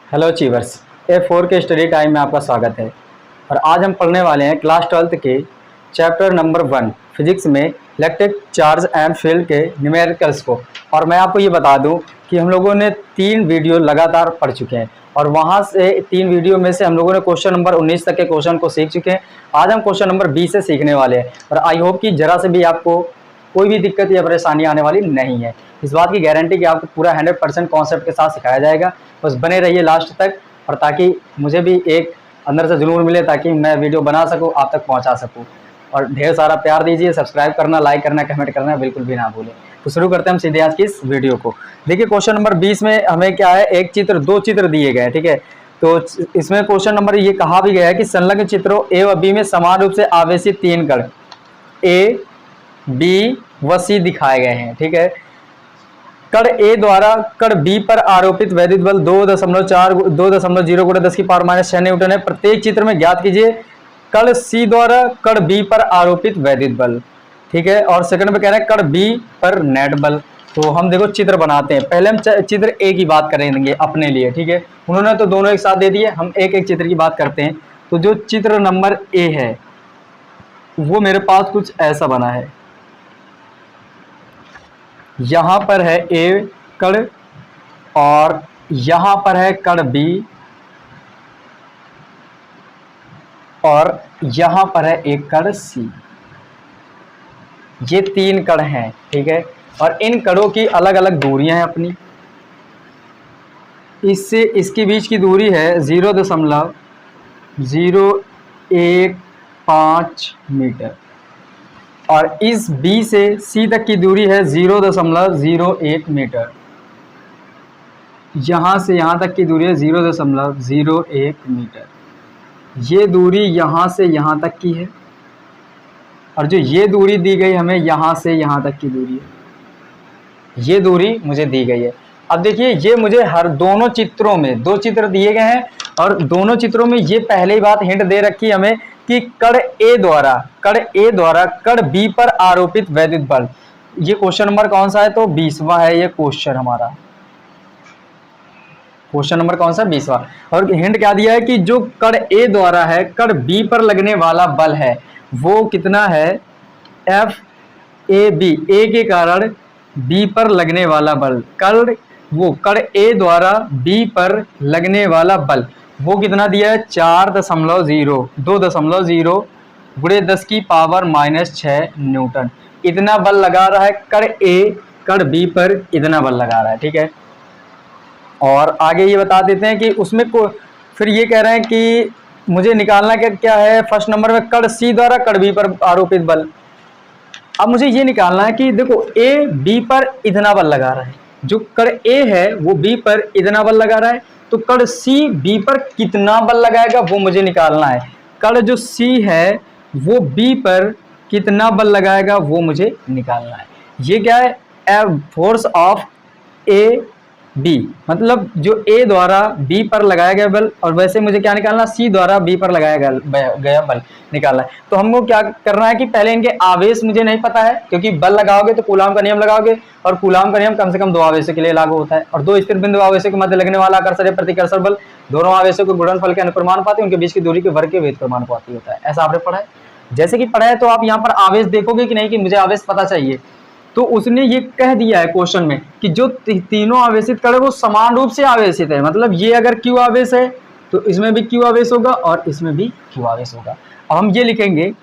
Hello achievers, A4 के study time में आपका स्वागत है। और आज हम पढ़ने वाले हैं क्लास 12th के चैप्टर नंबर 1 फिजिक्स में इलेक्ट्रिक चार्ज एंड फील्ड के न्यूमेरिकल्स को। और मैं आपको ये बता दूं कि हम लोगों ने 3 वीडियो लगातार पढ़ चुके हैं और वहां से 3 वीडियो में से हम लोगों ने क्वेश्चन नंबर 19 तक के क्वेश्चन को सीख चुके हैं। आज हम क्वेश्चन नंबर 20 से सीखने वाले हैं और आई होप कि जरा से भी आपको कोई भी दिक्कत या परेशानी आने वाली नहीं है। इस बात की गारंटी कि आपको पूरा 100% कॉन्सेप्ट के साथ सिखाया जाएगा। बस बने रहिए लास्ट तक, और ताकि मुझे भी एक अंदर से जुनून मिले, ताकि मैं वीडियो बना सकूं, आप तक पहुंचा सकूं। और ढेर सारा प्यार दीजिए, सब्सक्राइब करना, लाइक करना, कमेंट करना बिल्कुल भी ना भूलें। तो शुरू करते हैं हम सीधे आज की इस वीडियो को। देखिए क्वेश्चन नंबर 20 में हमें क्या है, एक चित्र, 2 चित्र दिए गए हैं, ठीक है। तो इसमें क्वेश्चन नंबर ये कहा भी गया है कि संलग्न चित्रों ए व बी में समान रूप से आवेशित 3 कण ए, बी व सी दिखाए गए हैं, ठीक है। कण ए द्वारा कण बी पर आरोपित वैद्युत बल 2.0 × 10⁻⁶ न्यूटन है। प्रत्येक चित्र में ज्ञात कीजिए कण सी द्वारा कण बी पर आरोपित वैद्युत बल, ठीक है। और सेकंड में कह रहे हैं कण बी पर नेट बल। तो हम देखो चित्र बनाते हैं। पहले हम चित्र ए की बात करेंगे अपने लिए, ठीक है। उन्होंने तो दोनों एक साथ दे दिए, हम एक एक चित्र की बात करते हैं। तो जो चित्र नंबर ए है वो मेरे पास कुछ ऐसा बना है। यहां पर है ए कण और यहां पर है कण बी और यहां पर है एक कण सी। ये 3 कण हैं, ठीक है। और इन कणों की अलग अलग दूरियां हैं अपनी। इससे इसके बीच की दूरी है 0.015 मीटर और इस बी से सी तक की दूरी है 0.01 मीटर। यहाँ से यहाँ तक की दूरी है 0.01 मीटर। ये दूरी यहाँ से यहाँ तक की है और जो ये दूरी दी गई हमें यहाँ से यहाँ तक की दूरी है, ये दूरी मुझे दी गई है। अब देखिए ये मुझे हर दोनों चित्रों में 2 चित्र दिए गए हैं और दोनों चित्रों में ये पहले ही बात हिंट दे रखी हमें कि कण ए द्वारा कण बी पर आरोपित वैद्युत बल। ये क्वेश्चन नंबर कौन सा है, तो 20वां है ये क्वेश्चन हमारा। क्वेश्चन नंबर कौन सा, 20वां। और हिंट क्या दिया है कि जो कण ए द्वारा है कण बी पर लगने वाला बल है वो कितना है, एफ ए बी। ए के कारण बी पर लगने वाला बल, कण ए द्वारा बी पर लगने वाला बल वो कितना दिया है, 2.0 × 10⁻⁶ न्यूटन। इतना बल लगा रहा है कण ए कण बी पर, इतना बल लगा रहा है, ठीक है। और आगे ये बता देते हैं कि उसमें फिर ये कह रहे हैं कि मुझे निकालना क्या है, फर्स्ट नंबर में कण सी द्वारा कण बी पर आरोपित बल। अब मुझे ये निकालना है कि देखो ए बी पर इतना बल लगा रहा है, जो कण ए है वो बी पर इतना बल लगा रहा है, तो कण सी बी पर कितना बल लगाएगा वो मुझे निकालना है। कण जो सी है वो बी पर कितना बल लगाएगा वो मुझे निकालना है। ये क्या है, फोर्स ऑफ ए बी, मतलब जो ए द्वारा बी पर लगाया गया बल, और वैसे मुझे क्या निकालना, सी द्वारा बी पर लगाया गया बल निकालना है। तो हमको क्या करना है कि पहले इनके आवेश मुझे नहीं पता है, क्योंकि बल लगाओगे तो कूलाम का नियम लगाओगे और कूलाम का नियम कम से कम 2 आवेशों के लिए लागू होता है। और 2 स्थिर बिंदु आवेशों के मध्य लगने वाला आकर्षण या प्रतिकर्षण बल दोनों आवेशों के गुणनफल के अनुक्रमानुपाती, उनके बीच की दूरी के वर्ग के व्युत्क्रमानुपाती होता है। ऐसा आपने पढ़ा है। जैसे कि पढ़ा है तो आप यहाँ पर आवेश देखोगे कि नहीं, कि मुझे आवेश पता चाहिए, तो उसने ये कह दिया है क्वेश्चन में कि जो तीनों आवेशित कण है वो समान रूप से आवेशित है। मतलब ये अगर Q आवेश है तो इसमें भी Q आवेश होगा और इसमें भी Q आवेश होगा। अब हम ये लिखेंगे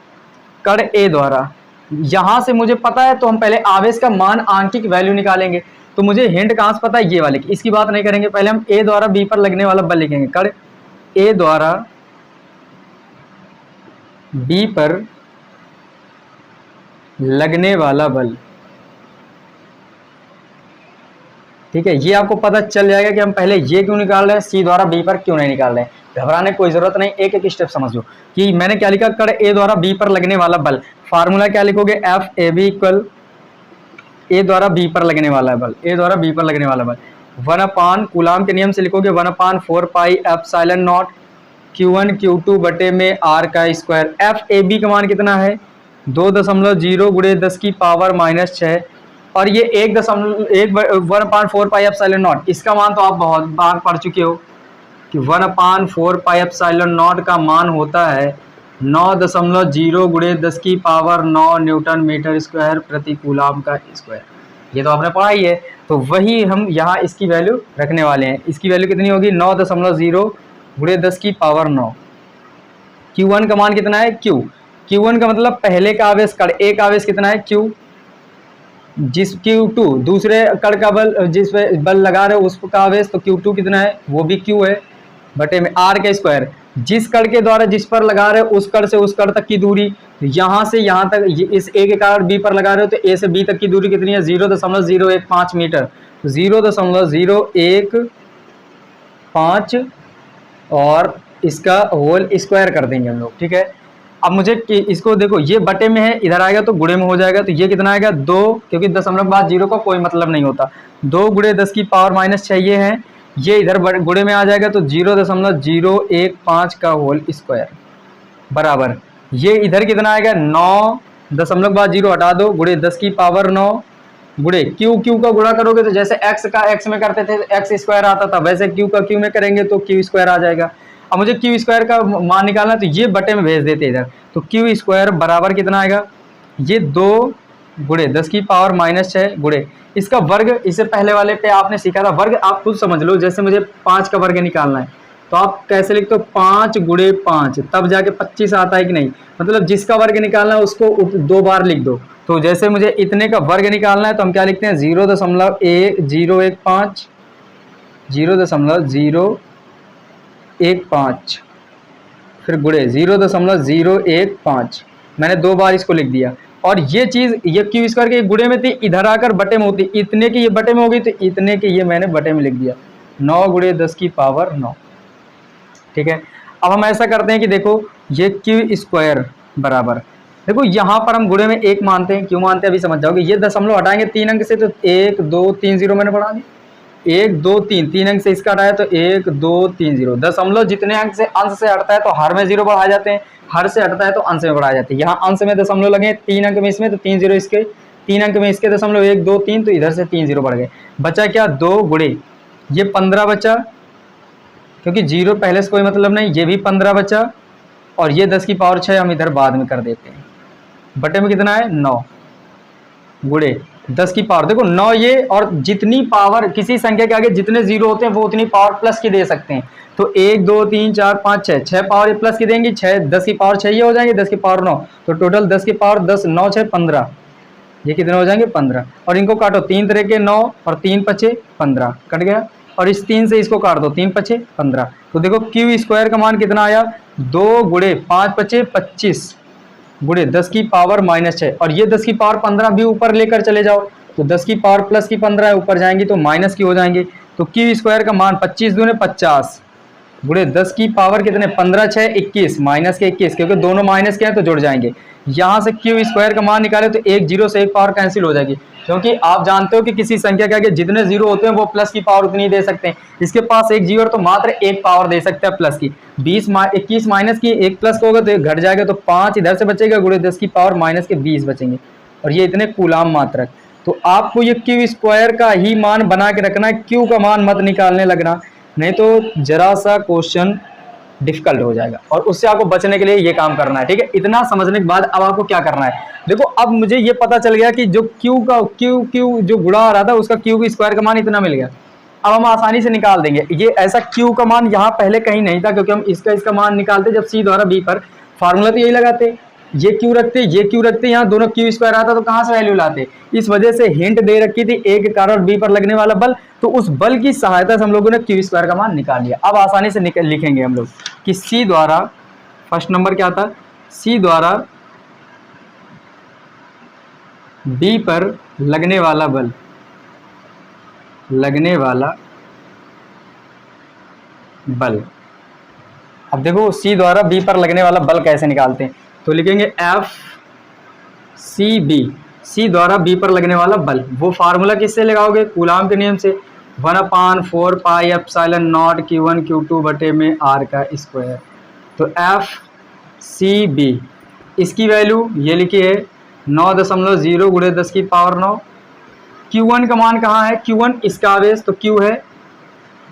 कण ए द्वारा, यहां से मुझे पता है तो हम पहले आवेश का मान, आंशिक वैल्यू निकालेंगे। तो मुझे हिंट कहां से पता है, ये वाले, इसकी बात नहीं करेंगे। पहले हम ए द्वारा बी पर लगने वाला बल लिखेंगे। कण ए द्वारा बी पर लगने वाला बल, ठीक है। ये आपको पता चल जाएगा कि हम पहले ये क्यों निकाल रहे हैं, सी द्वारा बी पर क्यों नहीं निकाल रहे हैं। घबराने की कोई जरूरत नहीं, एक एक स्टेप समझ लो कि मैंने क्या लिखा, कण ए द्वारा बी पर लगने वाला बल। फार्मूला क्या लिखोगे, एफ ए बी इक्वल ए द्वारा बी पर लगने वाला बल, ए द्वारा बी पर लगने वाला बल 1/, कूलाम के नियम से लिखोगे 1/4 पाई एप्सिलॉन0 Q1 Q2 बटे में r का स्क्वायर। एफ ए बी का मान कितना है, 2.0 × 10⁻⁻⁶, और ये 1.4 पाई एप्सिलॉन0, इसका मान तो आप बहुत बार पढ़ चुके हो। कि 1/4 पाई एप्सिलॉन नॉट का मान होता है 9.0 गुणे 10 की पावर 9 न्यूटन मीटर स्क्वायर प्रति कूलाम का स्क्वायर। ये तो आपने पढ़ा ही है, तो वही हम यहाँ इसकी वैल्यू रखने वाले हैं। इसकी वैल्यू कितनी होगी 9.0 गुणे 10 की पावर 9। Q1 का मान कितना है Q, Q1 का मतलब पहले का आवेश कण A का आवेश कितना है Q, जिस Q2 दूसरे कण का बल जिस पे बल लगा रहे हो उसका आवेश, तो Q2 कितना है वो भी Q है बटे में R का स्क्वायर। जिस कण के द्वारा जिस पर लगा रहे हो उस कण से उस कण तक की दूरी, तो यहाँ से यहाँ तक इस A के कारण B पर लगा रहे हो तो A से B तक की दूरी कितनी है 0.015 मीटर, 0.015 और इसका होल स्क्वायर कर देंगे हम लोग। ठीक है, अब मुझे इसको देखो ये बटे में है, इधर आएगा तो गुणे में हो जाएगा, तो ये कितना आएगा 2, क्योंकि दशमलव बाद 0 का कोई मतलब नहीं होता, 2 गुणे 10 की पावर -6 ये है, ये इधर गुणे में आ जाएगा तो 0.015 का होल स्क्वायर बराबर ये इधर कितना आएगा 9, दशमलव बाद 0 हटा दो, गुणे 10 की पावर 9 गुणे क्यू का गुणा करोगे तो जैसे x का x में करते थे एक्स स्क्वायर आता था, वैसे q का q में करेंगे तो q स्क्वायर आ जाएगा। अब मुझे क्यू स्क्वायर का मान निकालना है तो ये बटे में भेज देते इधर, तो क्यू स्क्वायर बराबर कितना आएगा ये 2 गुणे 10 की पावर -6 गुणे इसका वर्ग। इससे पहले वाले पे आपने सीखा था वर्ग, आप खुद समझ लो। जैसे मुझे 5 का वर्ग निकालना है तो आप कैसे लिखते हो 5 गुणे 5, तब जाके 25 आता है कि नहीं, मतलब जिसका वर्ग निकालना है उसको 2 बार लिख दो। तो जैसे मुझे इतने का वर्ग निकालना है तो हम क्या लिखते हैं 0.015 फिर गुणे 0.015, मैंने 2 बार इसको लिख दिया। और ये चीज़ ये क्यू स्क्वायर के गुणे में थी, इधर आकर बटे में होती, इतने की ये बटे में होगी तो इतने की ये मैंने बटे में लिख दिया 9 गुणे 10 की पावर 9। ठीक है, अब हम ऐसा करते हैं कि देखो ये क्यू स्क्वायर बराबर, देखो यहाँ पर हम गुणे में 1 मानते हैं, क्यों मानते हैं अभी समझ जाओगे। ये दशमलव हटाएंगे 3 अंक से तो 1 2 3 0 मैंने पढ़ा दी, 1 2 3 3 अंक से इसका हटाया तो 1 2 3 0। दशमलव जितने अंक से अंश से हटता है तो हर में 0 बढ़ा जाते हैं, हर से हटता है तो अंश में बढ़ाए जाते हैं। यहाँ अंश में दशमलव लगे 3 अंक में इसमें तो 3 0 इसके, 3 अंक में इसके दशमलव 1 2 3 तो इधर से 3 0 बढ़ गए। बचा क्या 2 गुणे ये 15 बचा, क्योंकि 0 पहले से कोई मतलब नहीं, ये भी 15 बचा और ये 10 की पावर 6 हम इधर बाद में कर देते हैं। बटे में कितना है 9 गुणे 10 की पावर, देखो 9 ये, और जितनी पावर किसी संख्या के आगे जितने 0 होते हैं वो उतनी पावर प्लस की दे सकते हैं। तो 1 2 3 4 5 6 पावर प्लस की देंगी, 6 10 की पावर 6 ये हो जाएंगे, 10 की पावर 9, तो टोटल 10 की पावर 10 9 6 15, ये कितने हो जाएंगे 15। और इनको काटो 3 तरह के 9 और 3 पचे 15 कट गया, और इस 3 से इसको काट दो 3 पचे 15। तो देखो क्यू स्क्वायर का मान कितना आया 2 गुणे 5 पचे 25 गुणे 10 की पावर -6, और ये 10 की पावर 15 भी ऊपर लेकर चले जाओ तो 10 की पावर प्लस की 15 है, ऊपर जाएंगी तो माइनस की हो जाएंगे। तो क्यू स्क्वायर का मान 25 दूने 50 गुणे 10 की पावर कितने 15 6 21 माइनस के 21, क्योंकि दोनों माइनस के हैं तो जुड़ जाएंगे। यहाँ से क्यू स्क्वायर का मान निकाले तो 1 0 से 1 पावर कैंसिल हो जाएगी, क्योंकि आप जानते हो कि किसी संख्या के आगे जितने 0 होते हैं वो प्लस की पावर उतनी दे सकते हैं। इसके पास 1 जीरो तो मात्र 1 पावर दे सकता है प्लस की। 21 माइनस की 1 प्लस का होगा तो 1 घट जाएगा, तो 5 इधर से बचेगा गुणे 10 की पावर माइनस के 20 बचेंगे, और ये इतने कूलाम मात्रक। तो आपको ये क्यू स्क्वायर का ही मान बना के रखना है, क्यू का मान मत निकालने लगना, नहीं तो जरा सा क्वेश्चन डिफिकल्ट हो जाएगा, और उससे आपको बचने के लिए ये काम करना है। ठीक है, इतना समझने के बाद अब आपको क्या करना है, देखो अब मुझे ये पता चल गया कि जो क्यू जो गुणा आ रहा था उसका क्यू स्क्वायर का मान इतना मिल गया। अब हम आसानी से निकाल देंगे। ये ऐसा क्यू का मान यहाँ पहले कहीं नहीं था, क्योंकि हम इसका मान निकालते जब सी द्वारा बी पर, फार्मूला तो यही लगाते, ये क्यू रखते, यहाँ दोनों क्यू स्क्वायर आता तो कहाँ से वैल्यू लाते। इस वजह से हिंट दे रखी थी ए के कारण बी पर लगने वाला बल, तो उस बल की सहायता से हम लोगों ने क्यू स्क्वायर का मान निकाल लिया। अब आसानी से लिखेंगे हम लोग कि सी द्वारा, फर्स्ट नंबर क्या था, सी द्वारा बी पर लगने वाला बल, अब देखो सी द्वारा बी पर लगने वाला बल कैसे निकालते हैं, तो लिखेंगे एफ सी बी, सी द्वारा बी पर लगने वाला बल। वो फार्मूला किससे लगाओगे, कूलाम के नियम से, 1/4 pi epsilon not Q1 Q2 बटे में R का स्क्वायर। तो एफ सी बी इसकी वैल्यू ये लिखी है 9.0 गुणे 10 की पावर 9। Q1 का मान कहाँ है, Q1 इसका आवेश तो Q है,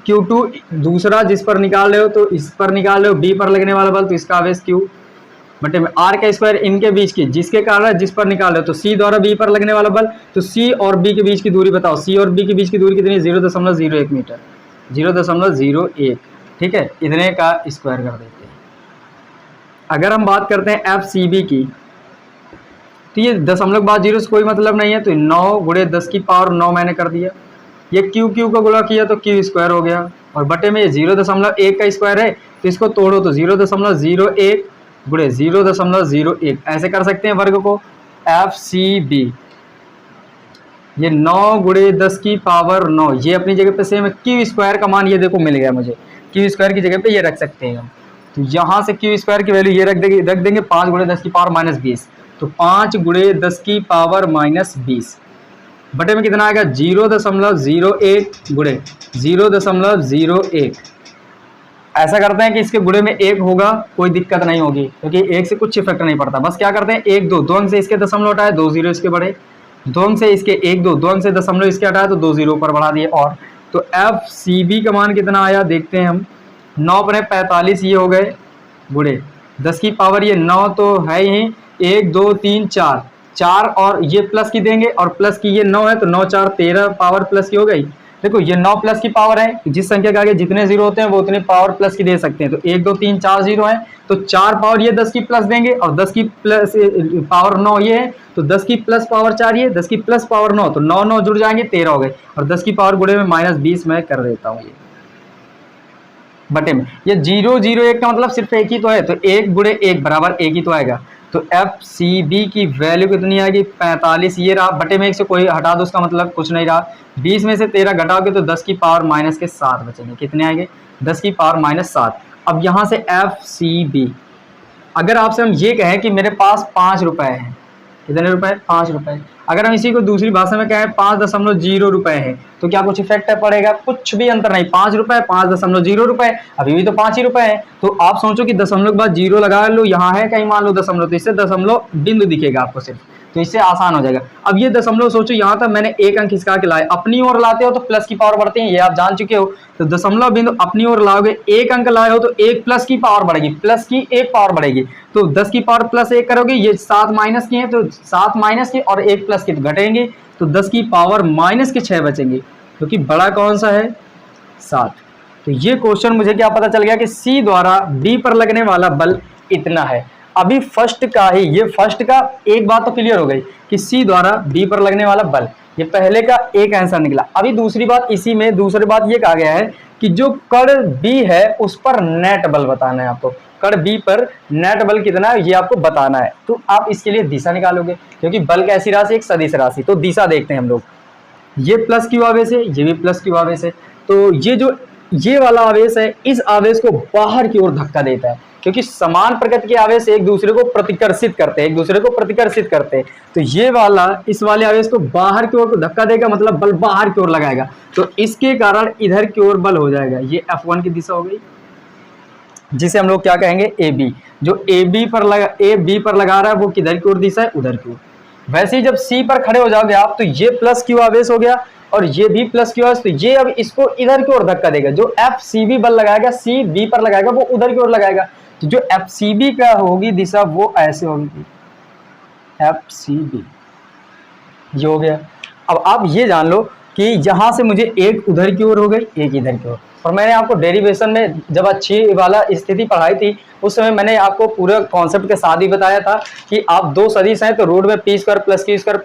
Q2 दूसरा जिस पर निकाल रहे हो तो इस पर निकाल रहे हो, B पर लगने वाला बल तो इसका आवेश Q बटे में R का स्क्वायर इनके बीच की, जिसके कारण जिस पर निकाल रहे हो तो C द्वारा B पर लगने वाला बल, तो C और B के बीच की दूरी बताओ। C और B के बीच की दूरी कितनी है? 0.01 मीटर, 0.01, ठीक है, इतने का स्क्वायर कर देते हैं। अगर हम बात करते हैं FCB की, तो ये 0.0 से कोई मतलब नहीं है, तो 9 गुणे 10 की पावर 9 मैंने कर दिया। ये Q का गुणा किया तो Q स्क्वायर हो गया, और बटे में 0.1 का स्क्वायर है तो इसको तोड़ो तो 0.01 गुणे 0.01 ऐसे कर सकते हैं वर्ग को। FCB ये 9 गुणे 10 की पावर 9, ये अपनी जगह पे सेम है। Q स्क्वायर का मान ये देखो मिल गया मुझे, Q स्क्वायर की जगह पे ये रख सकते हैं हम, तो यहाँ से Q स्क्वायर की वैल्यू ये रख देंगे 5 गुणे 10 की पावर -20, तो 5 गुणे 10 की पावर -20 बटे में कितना आएगा? 0.01 गुणे 0.01। ऐसा करते हैं कि इसके गुणे में 1 होगा, कोई दिक्कत नहीं होगी क्योंकि 1 से कुछ इफेक्ट नहीं पड़ता। बस क्या करते हैं 1 2 अंक से इसके दशमलव हटाए, 2 0 इसके बढ़े, 2 अंक से इसके 1 2 अंक से दशमलव इसके हटाए तो 2 0 ऊपर बढ़ा दिए। और तो FCB का मान कितना आया देखते हैं हम, 9 बने 45 ये हो गए, गुणे 10 की पावर ये 9 तो है ही, 1 2 3 4 और ये प्लस की देंगे, और प्लस की ये 9 है तो 9 4 13 पावर प्लस की हो गई। देखो ये 9 प्लस की पावर है, जिस संख्या के आगे जितने जीरो होते हैं वो उतने पावर प्लस की दे सकते हैं, तो 1 2 3 4 जीरो है तो 4 पावर ये 10 की प्लस देंगे, और 10 की प्लस पावर 9 ये है तो 10 की प्लस पावर 4 ये, 10 की प्लस पावर 9 तो 9 9 जुड़ जाएंगे 13 हो गए, और 10 की पावर गुणे में -20 मैं कर देता हूँ ये बटे में। ये 0 0 1 का मतलब सिर्फ एक ही तो है, तो 1 गुणे 1 बराबर 1 ही तो आएगा। तो FCB की वैल्यू कितनी आएगी? 45 ये रहा, बटे में 1 से कोई हटा दो उसका मतलब कुछ नहीं रहा, 20 में से 13 घटाओगे तो 10 की पावर -7 बचेंगे। कितने आएंगे? 10 की पावर -7। अब यहाँ से FCB, अगर आपसे हम ये कहें कि मेरे पास 5 रुपए हैं, कितने रुपए? 5 रुपए। अगर हम इसी को दूसरी भाषा में कहें 5.0 रुपए है, तो क्या कुछ इफेक्ट पड़ेगा? कुछ भी अंतर नहीं। 5 रुपए 5.0 रुपए, अभी भी तो 5 ही रुपए है। तो आप सोचो कि दशमलव के बाद जीरो लगा लो, यहाँ है कहीं मान लो दशमलव, तो इससे दशमलव बिंदु दिखेगा आपको सिर्फ, तो इससे आसान हो जाएगा। अब ये दशमलव सोचो यहाँ तक मैंने एक अंक खिसका के लाए, अपनी ओर लाते हो तो प्लस की पावर बढ़ती है, ये आप जान चुके हो। तो दशमलव बिंदु अपनी ओर लाओगे, एक अंक लाए हो तो एक प्लस की पावर बढ़ेगी, प्लस की एक पावर बढ़ेगी, तो 10 की पावर प्लस 1 करोगे, ये 7 माइनस की है तो 7 माइनस की और 1 प्लस की तो घटेंगे, तो 10 की पावर -6 बचेंगे, क्योंकि बड़ा कौन सा है? 7। तो ये क्वेश्चन मुझे क्या पता चल गया कि C द्वारा B पर लगने वाला बल इतना है। अभी फर्स्ट का ही, ये फर्स्ट का एक बात तो क्लियर हो गई कि C द्वारा B पर लगने वाला बल, ये पहले का एक आंसर निकला। अभी दूसरी बात, इसी में दूसरी बात ये कहा गया है कि जो कण B है उस पर नेट बल बताना है आपको। कण B पर नेट बल कितना है ये आपको बताना है, तो आप इसके लिए दिशा निकालोगे, क्योंकि बल कैसी राशि? एक सदिश राशि। तो दिशा देखते हैं हम लोग, ये प्लस क्यू आवेश है, ये भी प्लस क्यू आवेश है, तो ये जो ये वाला आवेश है, इस आवेश को बाहर की ओर धक्का देता है, क्योंकि समान प्रकृति के आवेश एक दूसरे को प्रतिकर्षित करते हैं, एक दूसरे को प्रतिकर्षित करते हैं। तो ये वाला इस वाले आवेश को बाहर की ओर धक्का देगा, मतलब बल बाहर की ओर लगाएगा, तो इसके कारण इधर की ओर बल हो जाएगा। ये F1 की दिशा हो गई, जिसे हम लोग क्या कहेंगे? AB। जो AB पर लगा रहा है वो किधर की ओर दिशा है? उधर की ओर। वैसे ही जब C पर खड़े हो जाओगे आप, तो ये प्लस क्यू आवेश हो गया और ये भी प्लस क्यू आवेश, तो ये अब इसको इधर की ओर धक्का देगा। जो FCB बल लगाएगा C B पर लगाएगा वो उधर की ओर लगाएगा, तो जो FCB का होगी दिशा वो ऐसे होगी, FCB ये हो गया। अब आप ये जान लो कि यहां से मुझे एक उधर की ओर हो गई, एक इधर की ओर। और मैंने आपको डेरिवेशन में जब अच्छी वाला स्थिति पढ़ाई थी उस समय मैंने आपको पूरे कॉन्सेप्ट के साथ ही बताया था कि आप दो सदिश हैं तो रूट में p² + q²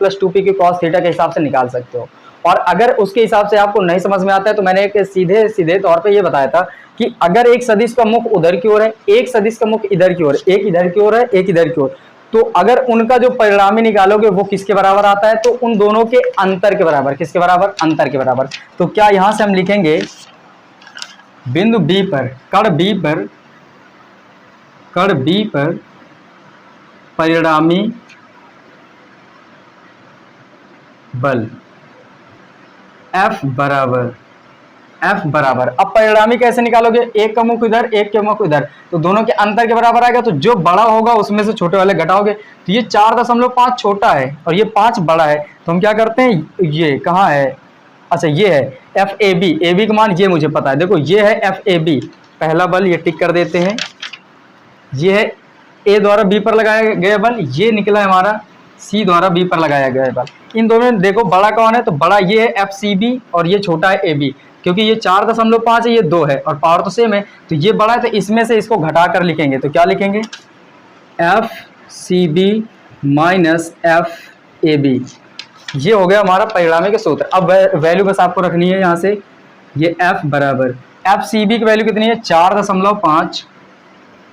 + 2p की cos थीटा के हिसाब से निकाल सकते हो। और अगर उसके हिसाब से आपको नहीं समझ में आता है तो मैंने एक सीधे तौर पे ये बताया था कि अगर एक सदिश का मुख उधर की ओर है, एक सदिश का मुख इधर की ओर, एक इधर की ओर है, एक इधर की ओर, तो अगर उनका जो परिणामी निकालोगे वो किसके बराबर आता है? तो उन दोनों के अंतर के बराबर। किसके बराबर? अंतर के बराबर। तो क्या यहां से हम लिखेंगे बिंदु B पर, कण B पर परिणामी बल F बराबर, अब परिणामी कैसे निकालोगे? एक का मुख इधर, एक के मुख इधर, तो दोनों के अंतर के बराबर आएगा, तो जो बड़ा होगा उसमें से छोटे वाले घटाओगे। तो ये 4.5 छोटा है और ये 5 बड़ा है, तो हम क्या करते हैं, ये कहाँ है? अच्छा ये है एफ ए बी का मान ये मुझे पता है, देखो ये है एफ ए बी पहला बल, ये टिक कर देते हैं। ये है ए द्वारा बी पर लगाया गया बल, ये निकला हमारा सी द्वारा बी पर लगाया गया बल। इन दोनों में देखो बड़ा कौन है, तो बड़ा ये है एफ सी बी और ये छोटा है ए बी, क्योंकि ये 4.5 है, ये 2 है और पावर तो सेम है, तो ये बड़ा है, तो इसमें से इसको घटा कर लिखेंगे तो क्या लिखेंगे, F C B minus F A B. ये हो गया हमारा परिणामी के सूत्र। अब वैल्यू बस आपको रखनी है यहाँ से, ये एफ बराबर एफ सी बी की वैल्यू कितनी है 4.5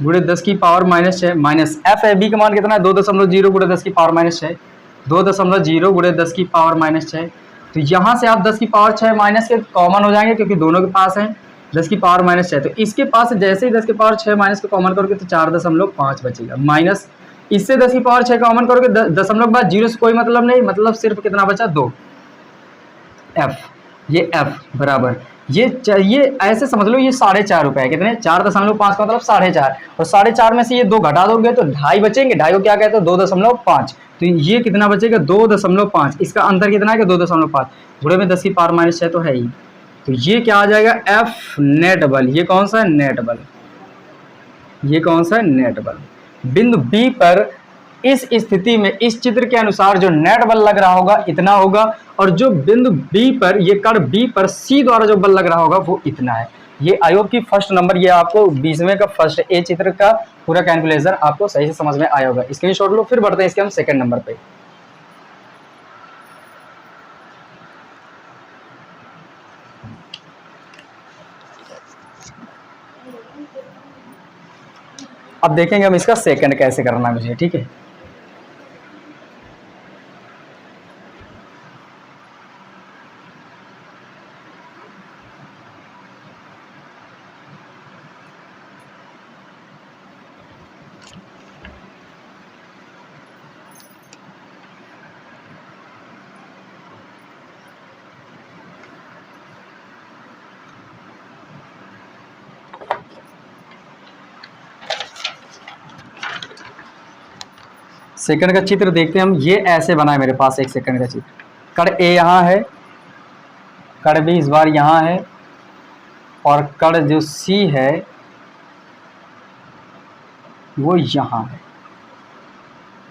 गुणे 10 की power -6 minus F A B का मान कितना है 2.0 गुणे 10 की पावर -6, 2.0 गुणे 10 की पावर -6। तो यहाँ से आप 10 की पावर 6 माइनस के कॉमन हो जाएंगे, क्योंकि दोनों के पास है 10 की पावर -6, तो इसके पास जैसे ही 10 की पावर 6 माइनस के कॉमन करोगे तो 4.5 बचेगा, माइनस इससे 10 की पावर 6 कॉमन करोगे, दशमलव के बाद 0 से कोई मतलब नहीं, मतलब सिर्फ कितना बचा 2 एफ, ये एफ बराबर ये ऐसे समझ लो, ये 4.5 रुपए कितने 4.5 का मतलब 4.5, और 4.5 में से ये 2 घटा दोगे तो 2.5 बचेंगे, 2.5 को क्या कहते हैं 2.5, तो ये कितना बचेगा 2.5, इसका अंतर कितना है कि 2.5 गुणे में 10 की पावर -6 तो है ही, तो ये क्या आ जाएगा एफ नेट बल। ये कौन सा है नेट बल, ये कौन सा है नेट बल। बिंदु बी पर इस स्थिति में इस चित्र के अनुसार जो नेट बल लग रहा होगा इतना होगा, और जो बिंदु बी पर ये कण बी पर सी द्वारा जो बल लग रहा होगा वो इतना है। ये आयोग की फर्स्ट नंबर, ये आपको 20वें का फर्स्ट ए चित्र का पूरा कैलकुलेशन आपको सही से समझ में आया होगा। स्क्रीनशॉट लो, फिर बढ़ते हैं इसके हम सेकंड नंबर पे। अब देखेंगे हम इसका सेकंड कैसे करना है मुझे, ठीक है। सेकंड का चित्र देखते हैं हम, ये ऐसे बना है मेरे पास एक सेकंड का चित्र, कण ए यहाँ है, कण बी इस बार यहाँ है, और कण जो सी है वो यहाँ है,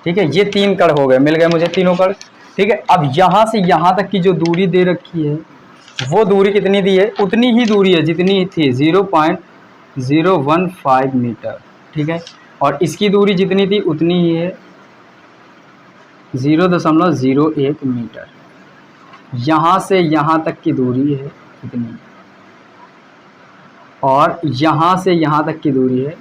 ठीक है। ये 3 कण हो गए, मिल गए मुझे तीनों कण, ठीक है। अब यहाँ से यहाँ तक की जो दूरी दे रखी है वो दूरी कितनी दी है, उतनी ही दूरी है जितनी थी 0.015 मीटर, ठीक है। और इसकी दूरी जितनी थी उतनी ही है 0.01 मीटर। यहाँ से यहाँ तक की दूरी है कितनी, और यहाँ से यहाँ तक की दूरी है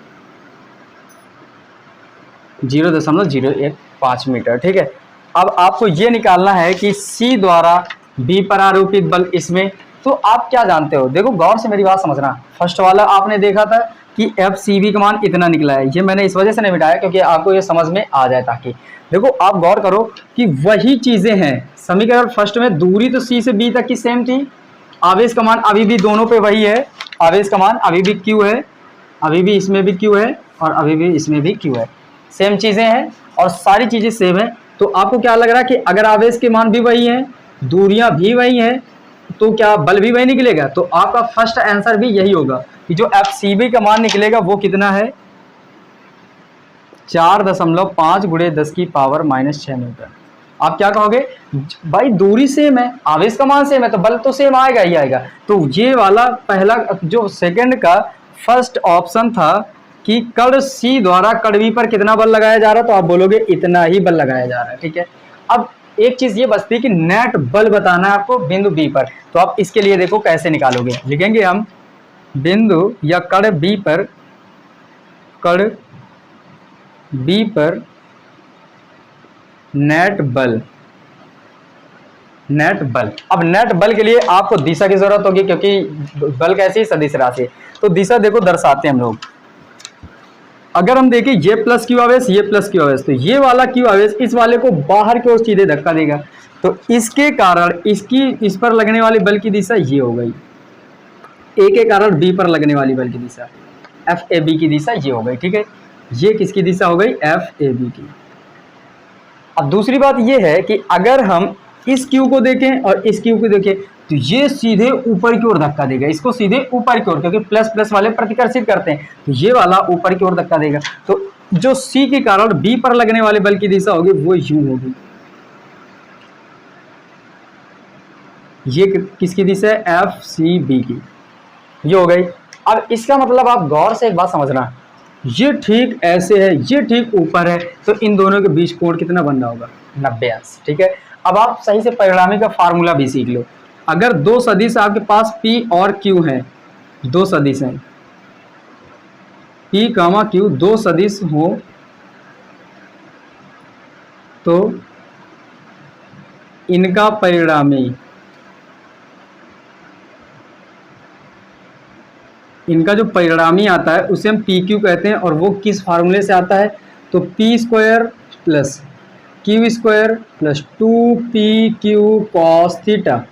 0.015 मीटर, ठीक है। अब आपको ये निकालना है कि C द्वारा B पर आरोपित बल इसमें, तो आप क्या जानते हो, देखो गौर से मेरी बात समझना। फर्स्ट वाला आपने देखा था कि FCB का मान इतना निकला है, ये मैंने इस वजह से नहीं मिटाया क्योंकि आपको ये समझ में आ जाए, ताकि देखो आप गौर करो कि वही चीजें हैं। समीकरण फर्स्ट में दूरी तो C से B तक की सेम थी, आवेश का मान अभी भी दोनों पे वही है, आवेश का मान अभी भी Q है, अभी भी इसमें भी Q है और अभी भी इसमें भी Q है, सेम चीजें हैं और सारी चीजें सेम है। तो आपको क्या लग रहा है कि अगर आवेश के मान भी वही हैं, दूरियां भी वही हैं, तो क्या बल भी वही निकलेगा। तो आपका फर्स्ट आंसर भी यही होगा कि जो FCB का मान निकलेगा वो कितना है 4.5 गुणे 10 की पावर -6 मीटर। आप क्या कहोगे, भाई दूरी सेम है, आवेश का मान सेम है, तो बल तो सेम आएगा ही आएगा। तो ये वाला पहला जो सेकंड का फर्स्ट ऑप्शन था कि कण C द्वारा कण B पर कितना बल लगाया जा रहा है, तो आप बोलोगे इतना ही बल लगाया जा रहा है, ठीक है। अब एक चीज ये बचती है कि नेट बल बताना है आपको बिंदु B पर, तो आप इसके लिए देखो कैसे निकालोगे। लिखेंगे हम बिंदु या कण B पर, कण B पर नेट बल, नेट बल। अब नेट बल के लिए आपको दिशा की जरूरत होगी, क्योंकि बल कैसी सदिश राशि, तो दिशा देखो दर्शाते हैं हम लोग। अगर हम देखें ये प्लस क्यू आवेश, ये प्लस क्यू आवेश, तो ये वाला क्यू आवेश इस वाले को बाहर की ओर सीधे धक्का देगा, तो इसके कारण इसकी इस पर लगने वाली बल की दिशा ये हो गई, ए के कारण बी पर लगने वाली बल की दिशा एफ ए बी की दिशा ये हो गई, ठीक है। ये किसकी दिशा हो गई, एफ ए बी की। अब दूसरी बात ये है कि अगर हम इस क्यू को देखें और इस क्यू को देखें, तो ये सीधे ऊपर की ओर धक्का देगा, इसको सीधे ऊपर की ओर, क्योंकि प्लस प्लस वाले प्रतिकर्षित करते हैं, तो ये वाला ऊपर की ओर धक्का देगा। तो जो C के कारण B पर लगने वाले बल की दिशा होगी वो यूं होगी। ये किसकी दिशा है? FCB की, ये हो गई। अब इसका मतलब आप गौर से एक बात समझना, ये ठीक ऐसे है, ये ठीक ऊपर है, तो इन दोनों के बीच कोण कितना बन रहा होगा? 90 अंश। ठीक है, अब आप सही से परिणामी का फार्मूला भी सीख लो। अगर दो सदिश आपके पास P और Q है, दो सदिश हैं P, Q, दो सदिश हो तो इनका परिणामी, इनका जो परिणामी आता है उसे हम PQ कहते हैं, और वो किस फार्मूले से आता है? तो P² plus Q² plus 2PQ cos theta.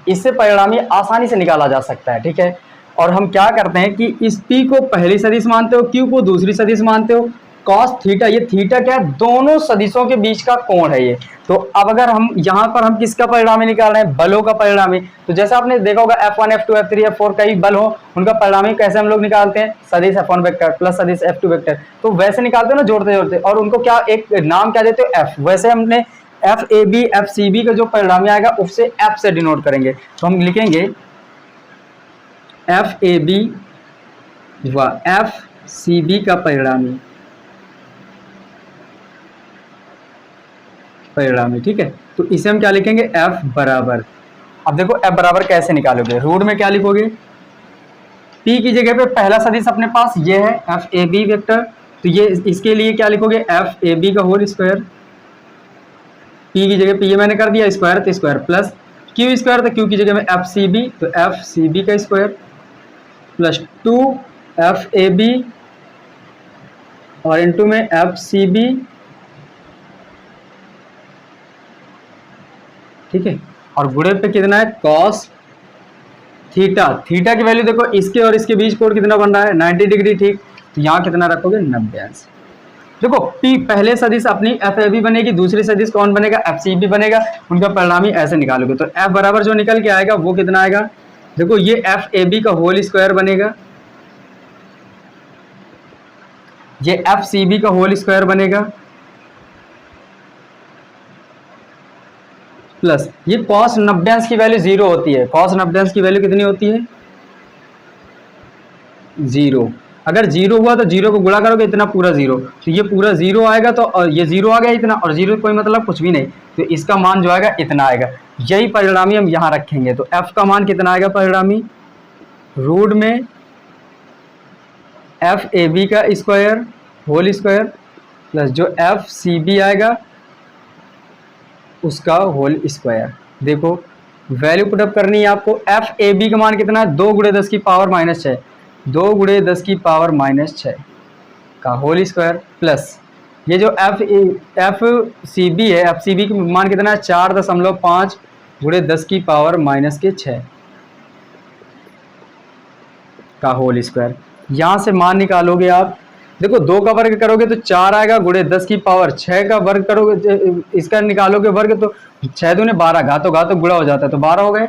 इससे परिणामी आसानी से निकाला जा सकता है। ठीक है, और हम क्या करते हैं कि इस P को पहली सदिश मानते हो, Q को दूसरी सदिश मानते हो, cos थीटा, ये थीटा क्या है? दोनों सदिशों के बीच का कोण है ये। तो अब अगर हम यहाँ पर हम किसका परिणामी निकाल रहे हैं? बलों का परिणामी। तो जैसे आपने देखा होगा F1, F2, F3, F4 कई बल हो, उनका परिणामी कैसे हम लोग निकालते हैं? सदिश F1 वेक्टर प्लस सदिश F2 वेक्टर, तो वैसे निकालते हो ना, जोड़ते जोड़ते, और उनको क्या एक नाम क्या देते हो? F। वैसे हमने FAB, FCB का जो परिणामी आएगा उससे F से डिनोट करेंगे, तो हम लिखेंगे FAB व FCB का परिणामी, ठीक है। तो इसे हम क्या लिखेंगे? F बराबर, अब देखो F बराबर कैसे निकालोगे? रूट में क्या लिखोगे? P की जगह पे पहला सदिश अपने पास ये है FAB वेक्टर, तो ये इसके लिए क्या लिखोगे? FAB का होल स्क्वायर। P की जगह पे ये मैंने कर दिया स्क्वायर, तो स्क्वायर प्लस Q स्क्वायर, तो Q की जगह में FCB, तो FCB का स्क्वायर प्लस 2 FAB और इनटू में FCB। ठीक है, और गुणे पे कितना है? cos theta. थीटा की वैल्यू देखो, इसके और इसके बीच कोण कितना बन रहा है? 90 डिग्री। ठीक, तो यहाँ कितना रखोगे? 90 अंश। देखो P पहले सदिश अपनी FAB बनेगी, दूसरी सदिश कौन बनेगा? FCB बनेगा, उनका परिणामी ऐसे निकालोगे तो F बराबर जो निकल के आएगा वो कितना आएगा? देखो ये FAB का होल स्क्वायर बनेगा, ये FCB का होल स्क्वायर बनेगा, प्लस ये cos 90 अंश की वैल्यू 0 होती है। cos 90 अंश की वैल्यू कितनी होती है? 0। अगर 0 हुआ तो 0 को गुणा करोगे इतना पूरा 0, तो ये पूरा 0 आएगा, तो और ये 0 आ गया इतना, और 0 कोई मतलब कुछ भी नहीं, तो इसका मान जो आएगा इतना आएगा। यही परिणामी हम यहाँ रखेंगे, तो F का मान कितना आएगा? परिणामी रूट में FAB का स्क्वायर होल स्क्वायर प्लस जो FCB आएगा उसका होल स्क्वायर। देखो वैल्यू पुटअप करनी है आपको। FAB का मान कितना है? 2 गुणे 10 की पावर माइनस 6, 2 गुणे 10 की पावर माइनस 6 का होल स्क्वायर प्लस ये जो FCB है, FCB का मान कितना है? 4.5 गुणे 10 की पावर माइनस के 6 का होल स्क्वायर। यहाँ से मान निकालोगे आप, देखो 2 का वर्ग करोगे तो 4 आएगा, गुणे 10 की पावर 6 का वर्ग करोगे, इसका निकालोगे वर्ग तो 6 दूने 12, घातों घातों गुणा हो जाता है, तो 12 हो गए,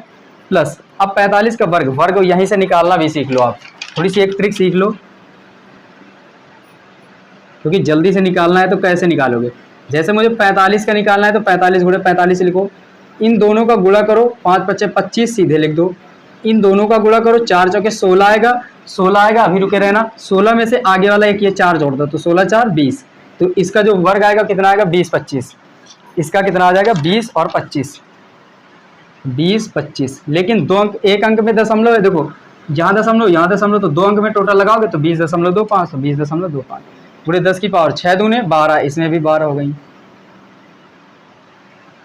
प्लस अब 45 का वर्ग, वर्ग यहीं से निकालना भी सीख लो आप, थोड़ी सी एक ट्रिक सीख लो, क्योंकि जल्दी से निकालना है तो कैसे निकालोगे? जैसे मुझे 45 का निकालना है तो 45 गुणे 45 लिखो, इन दोनों का गुणा करो, 5 × 5 = 25 सीधे लिख दो, इन दोनों का गुणा करो, 4 × 4 = 16 आएगा, 16 आएगा, अभी रुके रहना, 16 में से आगे वाला एक ये 4 जोड़ दो, तो 16 × 4 = 20, तो इसका जो वर्ग आएगा कितना आएगा? 20 × 25, इसका कितना आ जाएगा? 20 और 25, 20 25, लेकिन 2 अंक, एक अंक में दशमलव है, देखो यहाँ दशमलव यहाँ दशमलव, तो 2 अंक में टोटल लगाओगे तो 20.25, तो 20.25 गुणे 10 की पावर 6 दूने 12, इसमें भी 12 हो गई।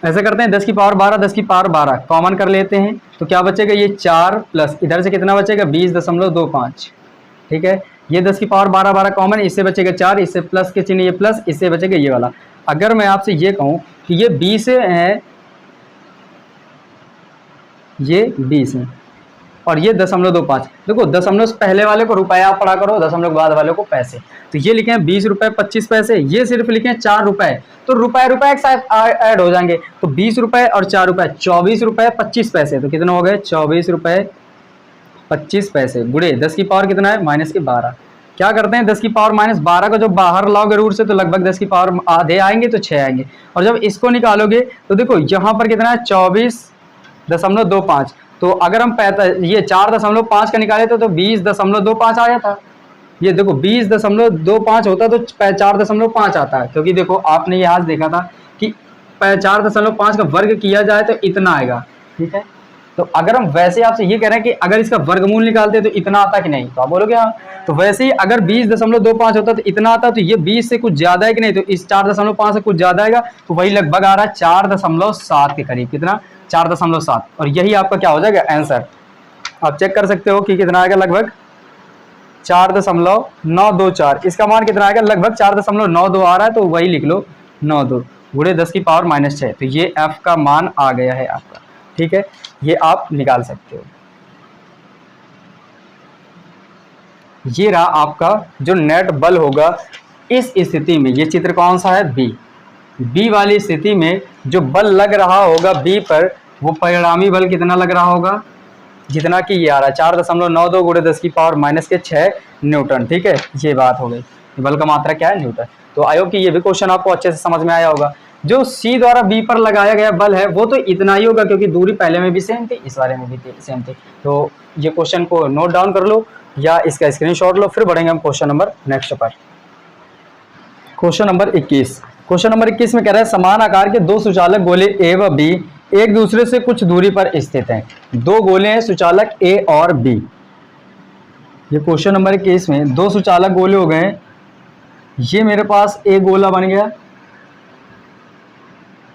ऐसे करते हैं 10 की पावर 12, 10 की पावर 12 कॉमन कर लेते हैं, तो क्या बचेगा? ये 4 प्लस इधर से कितना बचेगा? 20.25, ठीक है। ये 10 की पावर 12 12 कॉमन, इससे बचेगा 4, इससे प्लस के चिन्ह ये प्लस, इससे बचेगा ये वाला। अगर मैं आपसे ये कहूँ कि ये 20 है, ये 20 है, और ये 0.25। देखो दशमलव पहले वाले को रुपया आप पढ़ा करो, दशमलव बाद वाले को पैसे। तो ये लिखे हैं 20 रुपए 25 पैसे, ये सिर्फ लिखे हैं 4 रुपए, तो रुपए रुपए एक साथ ऐड हो जाएंगे। तो 20 रुपए और 4 रुपए 24 रुपए 25 पैसे, तो कितना हो गए 24 रुपए 25 पैसे गुणे 10 की पावर कितना है -12। क्या करते हैं 10 की पावर -12 को जब बाहर लाओगे रूट से तो लगभग 10 की पावर आधे आएंगे तो 6 आएंगे। और जब इसको निकालोगे तो देखो यहाँ पर कितना है 24.25। तो अगर हम ये 4.5 का निकाले तो 20.25 आया था। ये देखो 20.25 होता तो 4.5 आता है, क्योंकि देखो आपने ये आज देखा था कि 4.5 का वर्ग किया जाए तो इतना आएगा। ठीक है, तो अगर हम वैसे आपसे ये कह रहे हैं कि अगर इसका वर्गमूल निकालते तो इतना आता कि नहीं, तो आप बोलोगे हाँ। तो वैसे ही अगर 20.25 होता तो इतना आता, तो ये 20 से कुछ ज्यादा है कि नहीं, तो इस 4.5 से कुछ ज्यादा आएगा, तो वही लगभग आ रहा है 4.7 के करीब। कितना 4.7। और यही आपका क्या हो जाएगा आंसर। आप चेक कर सकते हो कि कितना आएगा, लगभग 4.924। इसका मान कितना आएगा, लगभग 4.92 आ रहा है, तो वही लिख लो 92 गुणे 10 की पावर -6। तो ये f का मान आ गया है आपका। ठीक है, ये आप निकाल सकते हो। ये रहा आपका जो नेट बल होगा इस स्थिति में। ये चित्र कौन सा है, बी वाली स्थिति में जो बल लग रहा होगा बी पर, वो परिणामी बल कितना लग रहा होगा, जितना कि ये आ रहा है 4.92 गुणे 10 की पावर -6 न्यूटन। ठीक है, ये बात हो गई। बल का मात्रा क्या है, न्यूटन। तो आई होप कि ये भी क्वेश्चन आपको अच्छे से समझ में आया होगा। जो सी द्वारा बी पर लगाया गया बल है वो तो इतना ही होगा, क्योंकि दूरी पहले में भी सेम थी, इस बारे में भी सेम थी। तो ये क्वेश्चन को नोट डाउन कर लो या इसका स्क्रीनशॉट लो, फिर बढ़ेंगे हम क्वेश्चन नंबर नेक्स्ट पर। Question number 21। क्वेश्चन नंबर 21 में कह रहा है समान आकार के दो सुचालक गोले ए व बी एक दूसरे से कुछ दूरी पर स्थित हैं। दो गोले हैं सुचालक ए और बी। ये क्वेश्चन नंबर 21 में दो सुचालक गोले हो गए। ये मेरे पास ए गोला बन गया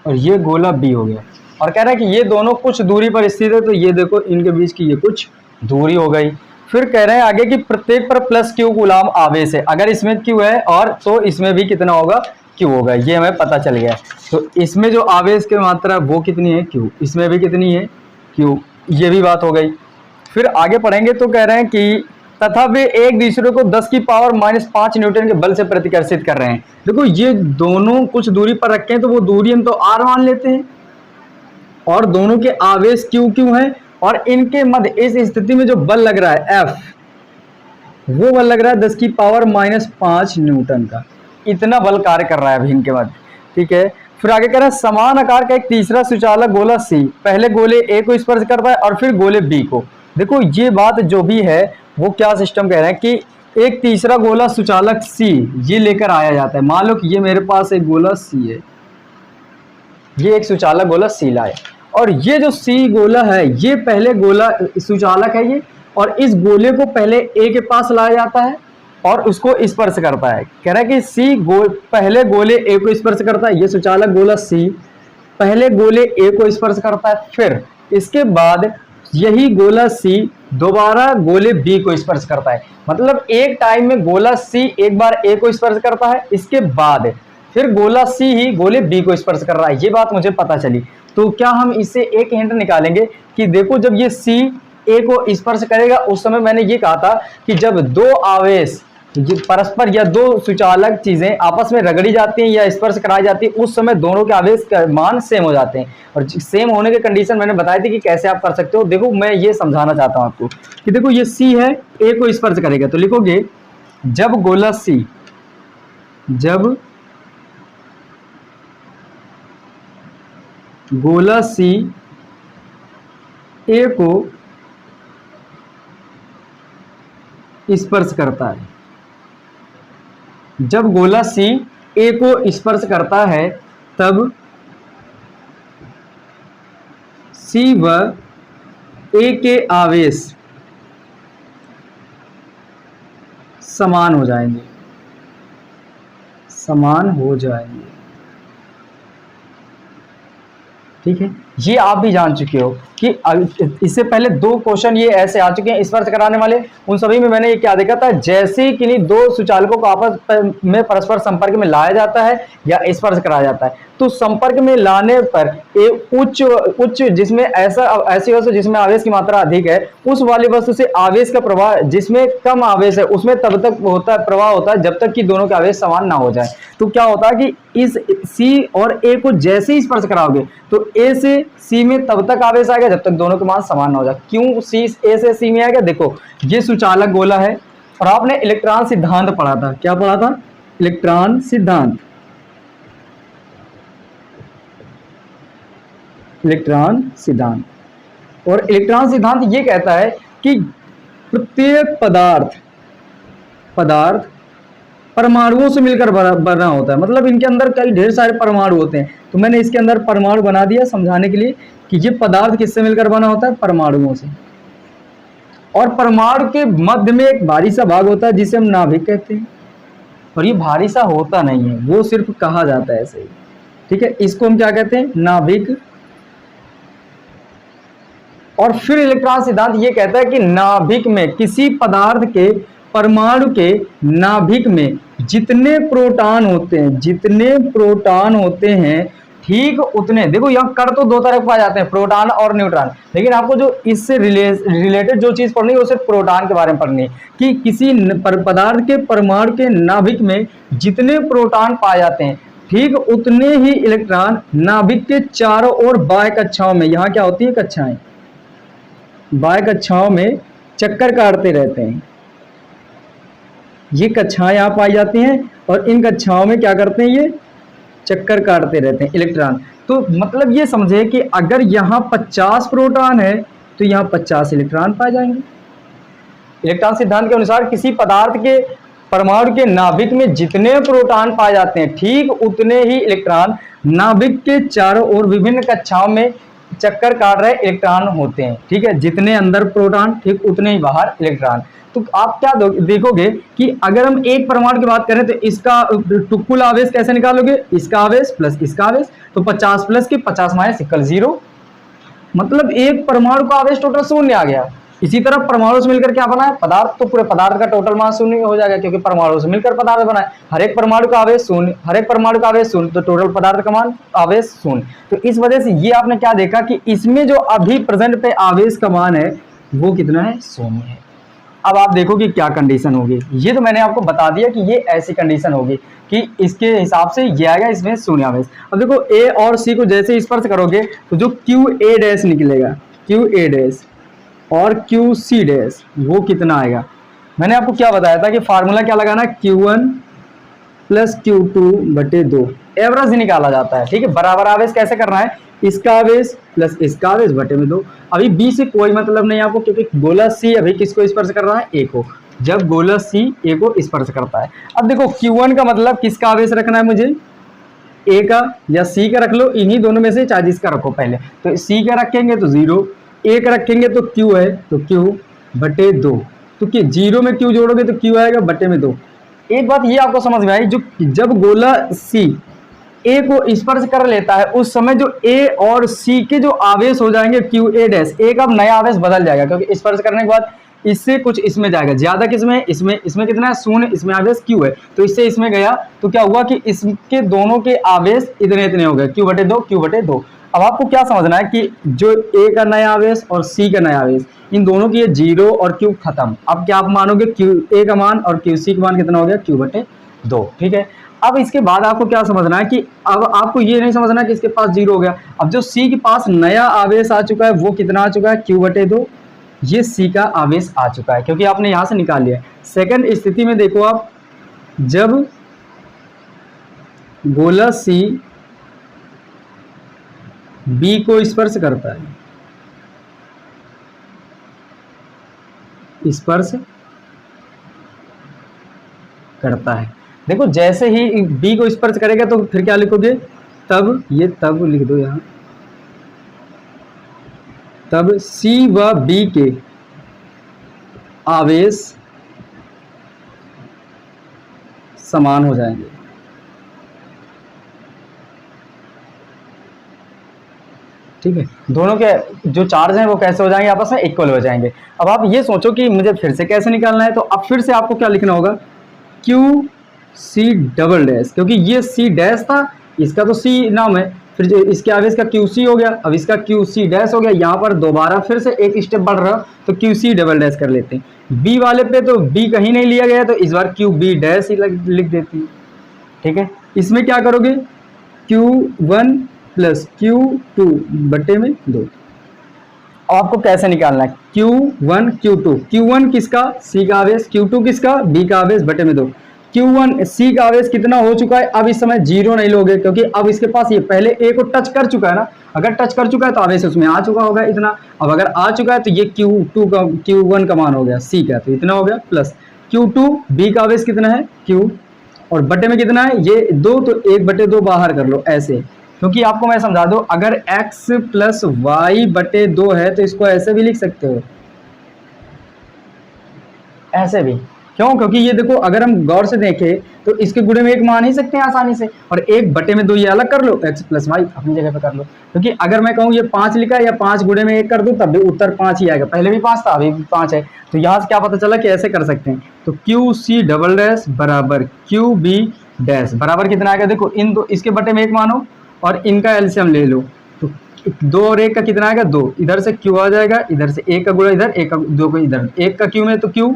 और ये गोला बी हो गया, और कह रहा है कि ये दोनों कुछ दूरी पर स्थित है। तो ये देखो इनके बीच की ये कुछ दूरी हो गई। फिर कह रहे हैं आगे कि प्रत्येक पर +q कूलाम आवेश है। अगर इसमें q है और तो इसमें भी कितना होगा, q होगा। ये हमें पता चल गया। तो इसमें जो आवेश की मात्रा वो कितनी है, q। इसमें भी कितनी है, q। ये भी बात हो गई। फिर आगे पढ़ेंगे तो कह रहे हैं कि तथा वे एक दूसरे को 10 की पावर -5 न्यूटन के बल से प्रतिकर्षित कर रहे हैं। देखो ये दोनों कुछ दूरी पर रखे हैं, तो वो दूरी हम तो r मान लेते हैं, और दोनों के आवेश q है, और इनके मध्य इस स्थिति में जो बल लग रहा है F, वो बल लग रहा है 10 की पावर -5 न्यूटन का। इतना बल कार्य कर रहा है अभी इनके मध्य। ठीक है, फिर आगे कह रहा है समान आकार का एक तीसरा सुचालक गोला C पहले गोले A को स्पर्श करता है और फिर गोले B को। देखो ये बात जो भी है वो क्या सिस्टम कह रहा है कि एक तीसरा गोला सुचालक C ये लेकर आया जाता है। मान लो कि ये मेरे पास एक गोला C है, ये एक सुचालक गोला C लाए, और ये जो C गोला है ये पहले गोला सुचालक है ये, और इस गोले को पहले A के पास लाया जाता है और उसको स्पर्श करता है। कह रहा है कि C पहले गोले A को स्पर्श करता है, ये सुचालक गोला C पहले गोले A को स्पर्श करता है, फिर इसके बाद यही गोला C दोबारा गोले B को स्पर्श करता है। मतलब एक टाइम में गोला C एक बार A को स्पर्श करता है, इसके बाद फिर गोला C ही गोले B को स्पर्श कर रहा है। ये बात मुझे पता चली। तो क्या हम इससे एक हिंट निकालेंगे कि देखो जब ये C A को स्पर्श करेगा, उस समय मैंने ये कहा था कि जब दो आवेश परस्पर या दो सुचालक चीजें आपस में रगड़ी जाती हैं या स्पर्श कराई जाती है, उस समय दोनों के आवेश का मान सेम हो जाते हैं। और सेम होने के कंडीशन मैंने बताई थी कि कैसे आप कर सकते हो। देखो मैं ये समझाना चाहता हूं आपको कि देखो ये C है, A को स्पर्श करेगा, तो लिखोगे जब गोला C गोला C A को स्पर्श करता है, जब गोला C A को स्पर्श करता है तब C व A के आवेश समान हो जाएंगे, ठीक है। ये आप भी जान चुके हो कि इससे पहले 2 क्वेश्चन ये ऐसे आ चुके हैं स्पर्श कराने वाले, उन सभी में मैंने ये क्या देखा था, जैसे ही किन्हीं 2 सुचालकों को आपस में परस्पर संपर्क में लाया जाता है या स्पर्श कराया जाता है, तो संपर्क में लाने पर एक उच्च जिसमें ऐसी वस्तु जिसमें आवेश की मात्रा अधिक है, उस वाली वस्तु से आवेश का प्रवाह जिसमें कम आवेश है उसमें तब तक होता है, प्रवाह होता है जब तक कि दोनों के आवेश समान ना हो जाए। तो क्या होता है कि इस सी और ए को जैसे ही स्पर्श कराओगे तो ए से सी में तब तक आवेश आएगा जब तक दोनों के मान समान ना हो जाए। क्यों सी ए से सी में आएगा, देखो ये सुचालक गोला है और आपने इलेक्ट्रॉन सिद्धांत पढ़ा था, क्या पढ़ा था, इलेक्ट्रॉन सिद्धांत। इलेक्ट्रॉन सिद्धांत और इलेक्ट्रॉन सिद्धांत ये कहता है कि प्रत्येक पदार्थ परमाणुओं से मिलकर बना होता है, मतलब इनके अंदर कई ढेर सारे परमाणु होते हैं। तो मैंने इसके अंदर परमाणु बना दिया समझाने के लिए कि ये पदार्थ किससे मिलकर बना होता है, परमाणुओं से। और परमाणु के मध्य में एक भारी सा भाग होता है जिसे हम नाभिक कहते हैं, और ये भारी सा होता नहीं है, वो सिर्फ कहा जाता है ऐसे ही, ठीक है। इसको हम क्या कहते हैं, नाभिक। और फिर इलेक्ट्रॉन सिद्धांत ये कहता है कि नाभिक में किसी पदार्थ के परमाणु के नाभिक में जितने प्रोटॉन होते हैं ठीक उतने, देखो यहाँ कण तो 2 तरफ पाए जाते हैं, प्रोटॉन और न्यूट्रॉन, लेकिन आपको जो इससे रिलेटेड जो चीज पढ़नी है वो सिर्फ प्रोटॉन के बारे में पढ़नी है कि किसी पदार्थ के परमाणु के नाभिक में जितने प्रोटॉन पाए जाते हैं ठीक उतने ही इलेक्ट्रॉन नाभिक के चारों ओर बाह्य कक्षाओं में, यहाँ क्या होती है, कक्षाएं, बाह्य कक्षाओं में चक्कर काटते रहते हैं। ये कक्षाएं यहाँ पाई जाती हैं और इन कक्षाओं में क्या करते हैं, ये चक्कर काटते रहते हैं इलेक्ट्रॉन। तो मतलब ये समझे कि अगर यहाँ 50 प्रोटॉन है तो यहाँ 50 इलेक्ट्रॉन पाए जाएंगे। इलेक्ट्रॉन सिद्धांत के अनुसार किसी पदार्थ के परमाणु के नाभिक में जितने प्रोटॉन पाए जाते हैं ठीक उतने ही इलेक्ट्रॉन नाभिक के चारों ओर विभिन्न कक्षाओं में चक्कर काट रहे इलेक्ट्रॉन होते हैं, ठीक है। जितने अंदर प्रोटॉन ठीक उतने ही बाहर इलेक्ट्रॉन। तो आप क्या देखोगे कि अगर हम एक परमाणु की बात करें तो इसका कुल आवेश कैसे निकालोगे, इसका आवेश प्लस इसका आवेश, तो 50 प्लस के 50 माइनस इक्वल 0, मतलब एक परमाणु का आवेश टोटल 0 आ गया। इसी तरह परमाणु से मिलकर क्या बना है, पदार्थ, तो पूरे पदार्थ का टोटल मास 0 हो जाएगा क्योंकि परमाणु से मिलकर पदार्थ बना है। हर एक परमाणु का आवेश 0, हर एक परमाणु का आवेश 0, तो टोटल पदार्थ का मान आवेश 0। तो इस वजह से ये आपने क्या देखा कि इसमें जो अभी प्रेजेंट पे आवेश का मान है वो कितना है, 0 है। अब आप देखो कि क्या कंडीशन होगी, ये तो मैंने आपको बता दिया कि ये ऐसी कंडीशन होगी कि इसके हिसाब से ये आएगा, इसमें 0 आवेश। अब देखो ए और सी को जैसे स्पर्श करोगे तो जो क्यू ए डैश निकलेगा, क्यू ए डैश और क्यू सी डैश, वो कितना आएगा। मैंने आपको क्या बताया था कि फार्मूला क्या लगाना है, Q1 प्लस Q2/2 एवरेज निकाला जाता है, ठीक है। बराबर आवेश कैसे करना है, इसका आवेश प्लस इसका आवेश बटे में 2। अभी बी से कोई मतलब नहीं आपको क्योंकि गोला सी अभी किसको स्पर्श कर रहा है, ए को। जब गोला सी ए को स्पर्श करता है, अब देखो Q1 का मतलब किसका आवेश रखना है मुझे, ए का या सी का रख लो, इन्हीं दोनों में से चाहे जिसका रखो पहले। तो सी का रखेंगे तो 0, ए का रखेंगे तो Q है तो Q/2, तो कि 0 में Q जोड़ोगे तो Q आएगा बटे में 2। एक बात ये आपको समझ में आई, जो जब गोला सी ए को स्पर्श कर लेता है उस समय जो ए और सी के जो आवेश हो जाएंगे QA डैश, ए का अब नया आवेश बदल जाएगा क्योंकि स्पर्श करने के बाद इससे कुछ इसमें जाएगा, ज्यादा किसमें, इसमें कितना है 0, इसमें आवेश Q है, तो इससे इसमें गया तो क्या हुआ कि इसके दोनों के आवेश इतने हो गए, Q/2। अब आपको क्या समझना है कि जो ए का नया आवेश और सी का नया आवेश, इन दोनों की 0 और Q खत्म। अब क्या आप मानोगे, QA का मान और QC का मान कितना हो गया, Q/2, ठीक है। अब इसके बाद आपको क्या समझना है कि अब आपको ये नहीं समझना कि इसके पास 0 हो गया। अब जो सी के पास नया आवेश आ चुका है वो कितना आ चुका है, Q/2, ये सी का आवेश आ चुका है क्योंकि आपने यहां से निकाल लिया। सेकंड स्थिति में देखो आप, जब गोला सी बी को स्पर्श करता है, स्पर्श करता है, देखो जैसे ही बी को स्पर्श करेगा तो फिर क्या लिखोगे, तब, ये तब लिख दो यहां, तब सी व बी के आवेश समान हो जाएंगे। ठीक है, दोनों के जो चार्ज हैं वो कैसे हो जाएंगे, आपस में इक्वल हो जाएंगे। अब आप ये सोचो कि मुझे फिर से कैसे निकालना है, तो अब फिर से आपको क्या लिखना होगा, क्यू सी डबल डैश, क्योंकि ये सी डैश था, इसका तो सी नाम है, फिर इसके आगे इसका क्यू सी हो गया, अब इसका क्यू सी डैश हो गया, यहाँ पर दोबारा फिर से एक स्टेप बढ़ रहा, तो क्यू सी डबल डैश कर लेते हैं। बी वाले पे तो बी कहीं नहीं लिया गया, तो इस बार क्यू बी डैश ही लिख देती है। ठीक है, इसमें क्या करोगे, Q1 प्लस Q2 बटे में 2। आपको कैसे निकालना है, Q1 Q2, Q1 किसका, C का आवेश, Q2 किसका, B का आवेश बटे में 2। Q1 C का आवेश कितना हो चुका है, अब इस समय 0 नहीं लोगे, क्योंकि अब इसके पास ये पहले A को टच कर चुका है ना, अगर टच कर चुका है तो आवेश उसमें आ चुका होगा इतना, अब अगर आ चुका है तो ये Q2 का Q1 का मान हो गया C का, तो इतना हो गया, प्लस Q2 B का आवेश कितना है Q, और बटे में कितना है ये 2, तो 1/2 बाहर कर लो ऐसे, क्योंकि आपको मैं समझा दूं, अगर x प्लस वाई बटे 2 है तो इसको ऐसे भी लिख सकते हो, ऐसे भी, क्यों, क्योंकि ये देखो अगर हम गौर से देखें तो इसके गुणे में 1 मान ही सकते हैं आसानी से, और 1/2 ये अलग कर लो, x प्लस वाई अपनी जगह पे कर लो, क्योंकि अगर मैं कहूँ ये 5 लिखा है या 5 गुणे में 1 कर दूं तब भी उत्तर 5 ही आएगा, पहले भी 5 था अभी भी 5 है, तो यहाँ से क्या पता चला कि ऐसे कर सकते हैं। तो क्यू सी डबल डैश बराबर क्यू बी डैश बराबर कितना आएगा, देखो इन दो, इसके बटे में 1 मानो और इनका एलसीएम ले लो, तो 2 और 1 का कितना आएगा 2, इधर से क्यू आ जाएगा, इधर से 1 का गुणा इधर, 1 का 2 को इधर, 1 का क्यू में तो क्यू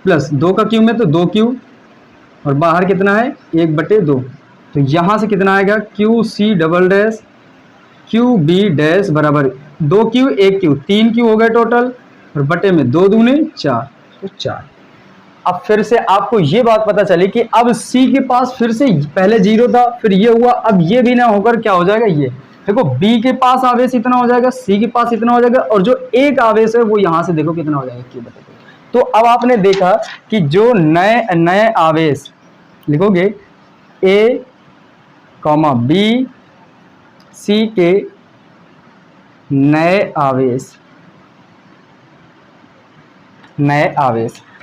प्लस 2 का क्यू में तो 2 क्यू, और बाहर कितना है 1/2, तो यहाँ से कितना आएगा Q C double dash Q B dash बराबर 2 क्यू 1 क्यू 3 क्यू हो गए टोटल, और बटे में 2 दूने 4, तो 4। अब फिर से आपको ये बात पता चली कि अब C के पास फिर से पहले 0 था, फिर ये हुआ, अब ये भी ना होकर क्या हो जाएगा, ये देखो B के पास आवेश इतना हो जाएगा, C के पास इतना हो जाएगा, और जो एक आवेश है वो यहाँ से देखो कितना हो जाएगा Q बटे 2। तो अब आपने देखा कि जो नए आवेश लिखोगे A, B, C के नए आवेश,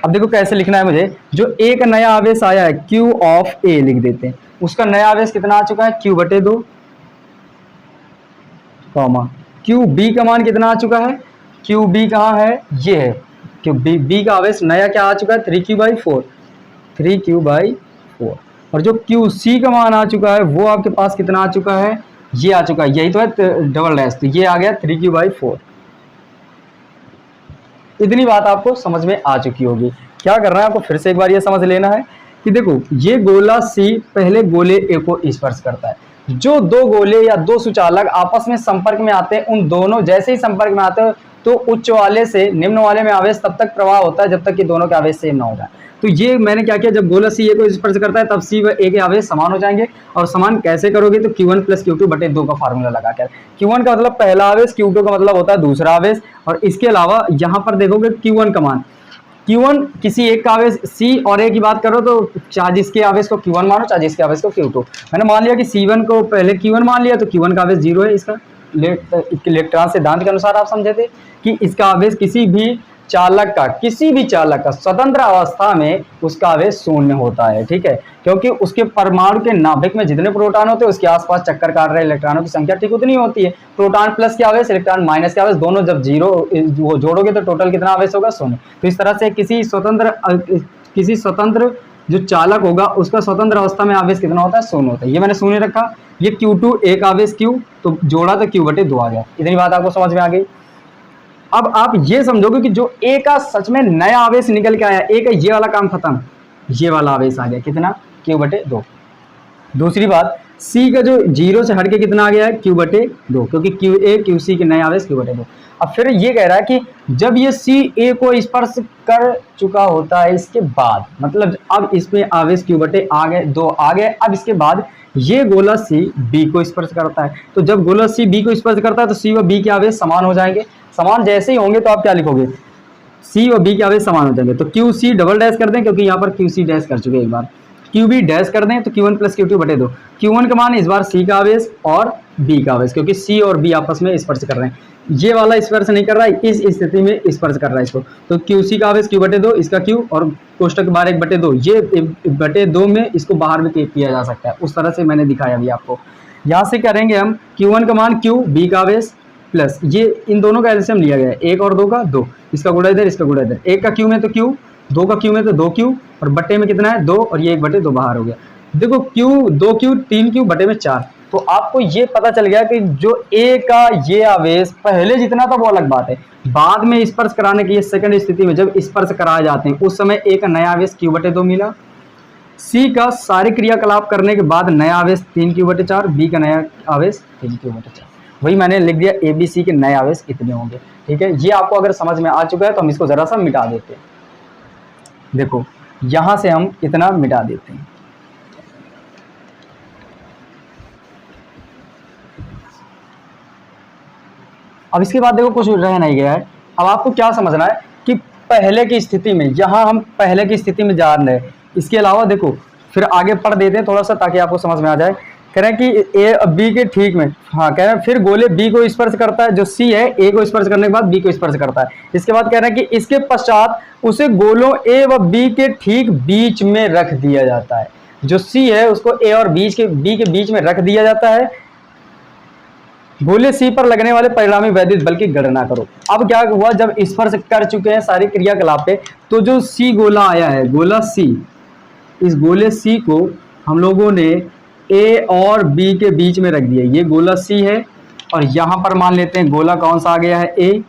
अब देखो कैसे लिखना है मुझे, जो एक नया आवेश आया है Q ऑफ A लिख देते हैं, उसका नया आवेश कितना आ चुका है Q बटे 2, Q B का मान कितना आ चुका है, Q B कहाँ है, ये है Q B का आवेश नया क्या आ चुका है 3Q/4, 3Q/4, और जो Q C का मान आ चुका है वो आपके पास कितना आ चुका है, ये आ चुका है, यही तो है डबल डैश, तो ये आ गया 3Q/4। इतनी बात आपको समझ में आ चुकी होगी। क्या करना है आपको फिर से एक बार ये समझ लेना है कि देखो ये गोला C पहले गोले A को स्पर्श करता है, जो दो गोले या दो सुचालक आपस में संपर्क में आते हैं, उन दोनों जैसे ही संपर्क में आते हैं तो उच्च वाले से निम्न वाले में आवेश तब तक प्रवाह होता है जब तक कि दोनों के आवेश सेम ना हो जाए। तो ये मैंने क्या किया, जब गोला C A को स्पर्श करता है तब C व A के आवेश समान हो जाएंगे, और समान कैसे करोगे, तो Q1 प्लस Q2 बटे 2 का फार्मूला लगाकर। Q1 का मतलब पहला आवेश, Q2 का मतलब होता है दूसरा आवेश, और इसके अलावा यहाँ पर देखोगे Q1 का मान, Q1 किसी एक का आवेश C और A की बात करो तो चाहे जिसके आवेश को Q1 मानो चाहे जिसके आवेश को Q2। मैंने मान लिया कि C1 को पहले Q1 मान लिया, तो Q1 का आवेश 0 है, इसका इलेक्ट्रॉन सिद्धांत के अनुसार आप समझे थे कि इसका आवेश किसी भी चालक का स्वतंत्र अवस्था में उसका आवेश शून्य होता है, ठीक है, क्योंकि उसके परमाणु के नाभिक में जितने प्रोटॉन होते हैं उसके आसपास चक्कर काट रहे इलेक्ट्रॉनों की संख्या ठीक उतनी होती है। प्रोटॉन प्लस के आवेश, इलेक्ट्रॉन माइनस के आवेश, दोनों जब 0 वो जोड़ोगे तो टोटल कितना आवेश होगा, शून्य। तो इस तरह से किसी स्वतंत्र जो चालक होगा उसका स्वतंत्र अवस्था में आवेश कितना होता है, शून्य होता है। ये मैंने शून्य रखा, ये Q2 एक आवेश Q, तो जोड़ा तो Q बटे 2 आ गया। इतनी बात आपको समझ में आ गई। अब आप ये समझोगे कि जो A का सच में नया आवेश निकल के आया, A का ये वाला काम खत्म, ये वाला आवेश आ गया कितना, Q बटे 2। दूसरी बात, C का जो 0 से हटके कितना आ गया है, Q बटे 2, क्योंकि QA QC के नए आवेश Q बटे 2। अब फिर ये कह रहा है कि जब ये C A को स्पर्श कर चुका होता है इसके बाद, मतलब अब इसमें आवेश Q बटे 2 आ गए, अब इसके बाद ये गोला C B को स्पर्श करता है, तो जब गोला C B को स्पर्श करता है तो C व B के आवेश समान हो जाएंगे। समान जैसे ही होंगे तो आप क्या लिखोगे, C और B के आवेश समान हो जाएंगे, तो QC डबल डैश कर दें, क्योंकि यहाँ पर QC डैश कर चुके एक बार, QB डैश कर दें तो Q1 प्लस Q2 बटे 2। Q1 का मान इस बार C का आवेश और B का आवेश, क्योंकि C और B आपस में स्पर्श कर रहे हैं, ये वाला स्पर्श नहीं कर रहा है, इस स्थिति में स्पर्श कर रहा है इसको, तो QC का आवेश Q बटे 2, इसका Q, और कोष्टक बाहर 1/2, ये 1/2 में इसको बाहर में किया जा सकता है, उस तरह से मैंने दिखाया अभी आपको। यहाँ से करेंगे हम Q1 का मान Q, B का आवेश प्लस ये इन दोनों का एलसीएम लिया गया है, 1 और 2 का 2, इसका गुणा इधर, इसका गुणा इधर, 1 का Q में तो Q, 2 का Q में तो 2Q और बट्टे में कितना है 2 और ये 1/2 बाहर हो गया। देखो Q 2Q 3Q बटे में 4, तो आपको ये पता चल गया कि जो A का ये आवेश पहले जितना था वो अलग बात है, बाद में स्पर्श कराने की सेकंड स्थिति में जब स्पर्श कराए जाते हैं उस समय A का नया आवेश Q/2 मिला। C का सारे क्रियाकलाप करने के बाद नया आवेश 3Q/4, B का नया आवेश 3Q/4। वही मैंने लिख दिया ABC के नए आवेश इतने होंगे। ठीक है, ये आपको अगर समझ में आ चुका है तो हम इसको जरा सा मिटा देते हैं। देखो यहां से हम इतना मिटा देते हैं। अब इसके बाद देखो कुछ रह नहीं गया है। अब आपको क्या समझना है कि पहले की स्थिति में, यहां हम पहले की स्थिति में जा रहे हैं, इसके अलावा देखो फिर आगे पढ़ देते हैं थोड़ा सा ताकि आपको समझ में आ जाए। कह रहे हैं कि ए बी के ठीक में, हाँ कह रहे हैं फिर गोले बी को स्पर्श करता है, जो सी है ए को स्पर्श करने के बाद बी को स्पर्श करता है। इसके बाद कह रहे हैं कि इसके पश्चात उसे गोलों ए व बी के ठीक बीच में रख दिया जाता है। जो सी है उसको ए और बी के बीच में रख दिया जाता है। गोले सी पर लगने वाले परिणामी वैद्युत बल की गणना करो। अब क्या हुआ, जब स्पर्श कर चुके हैं सारे क्रियाकलाप पे, तो जो सी गोला आया है, गोला सी, इस गोले सी को हम लोगों ने ए और बी के बीच में रख दिया। ये गोला सी है और यहां पर मान लेते हैं गोला कौन सा आ गया है, ए,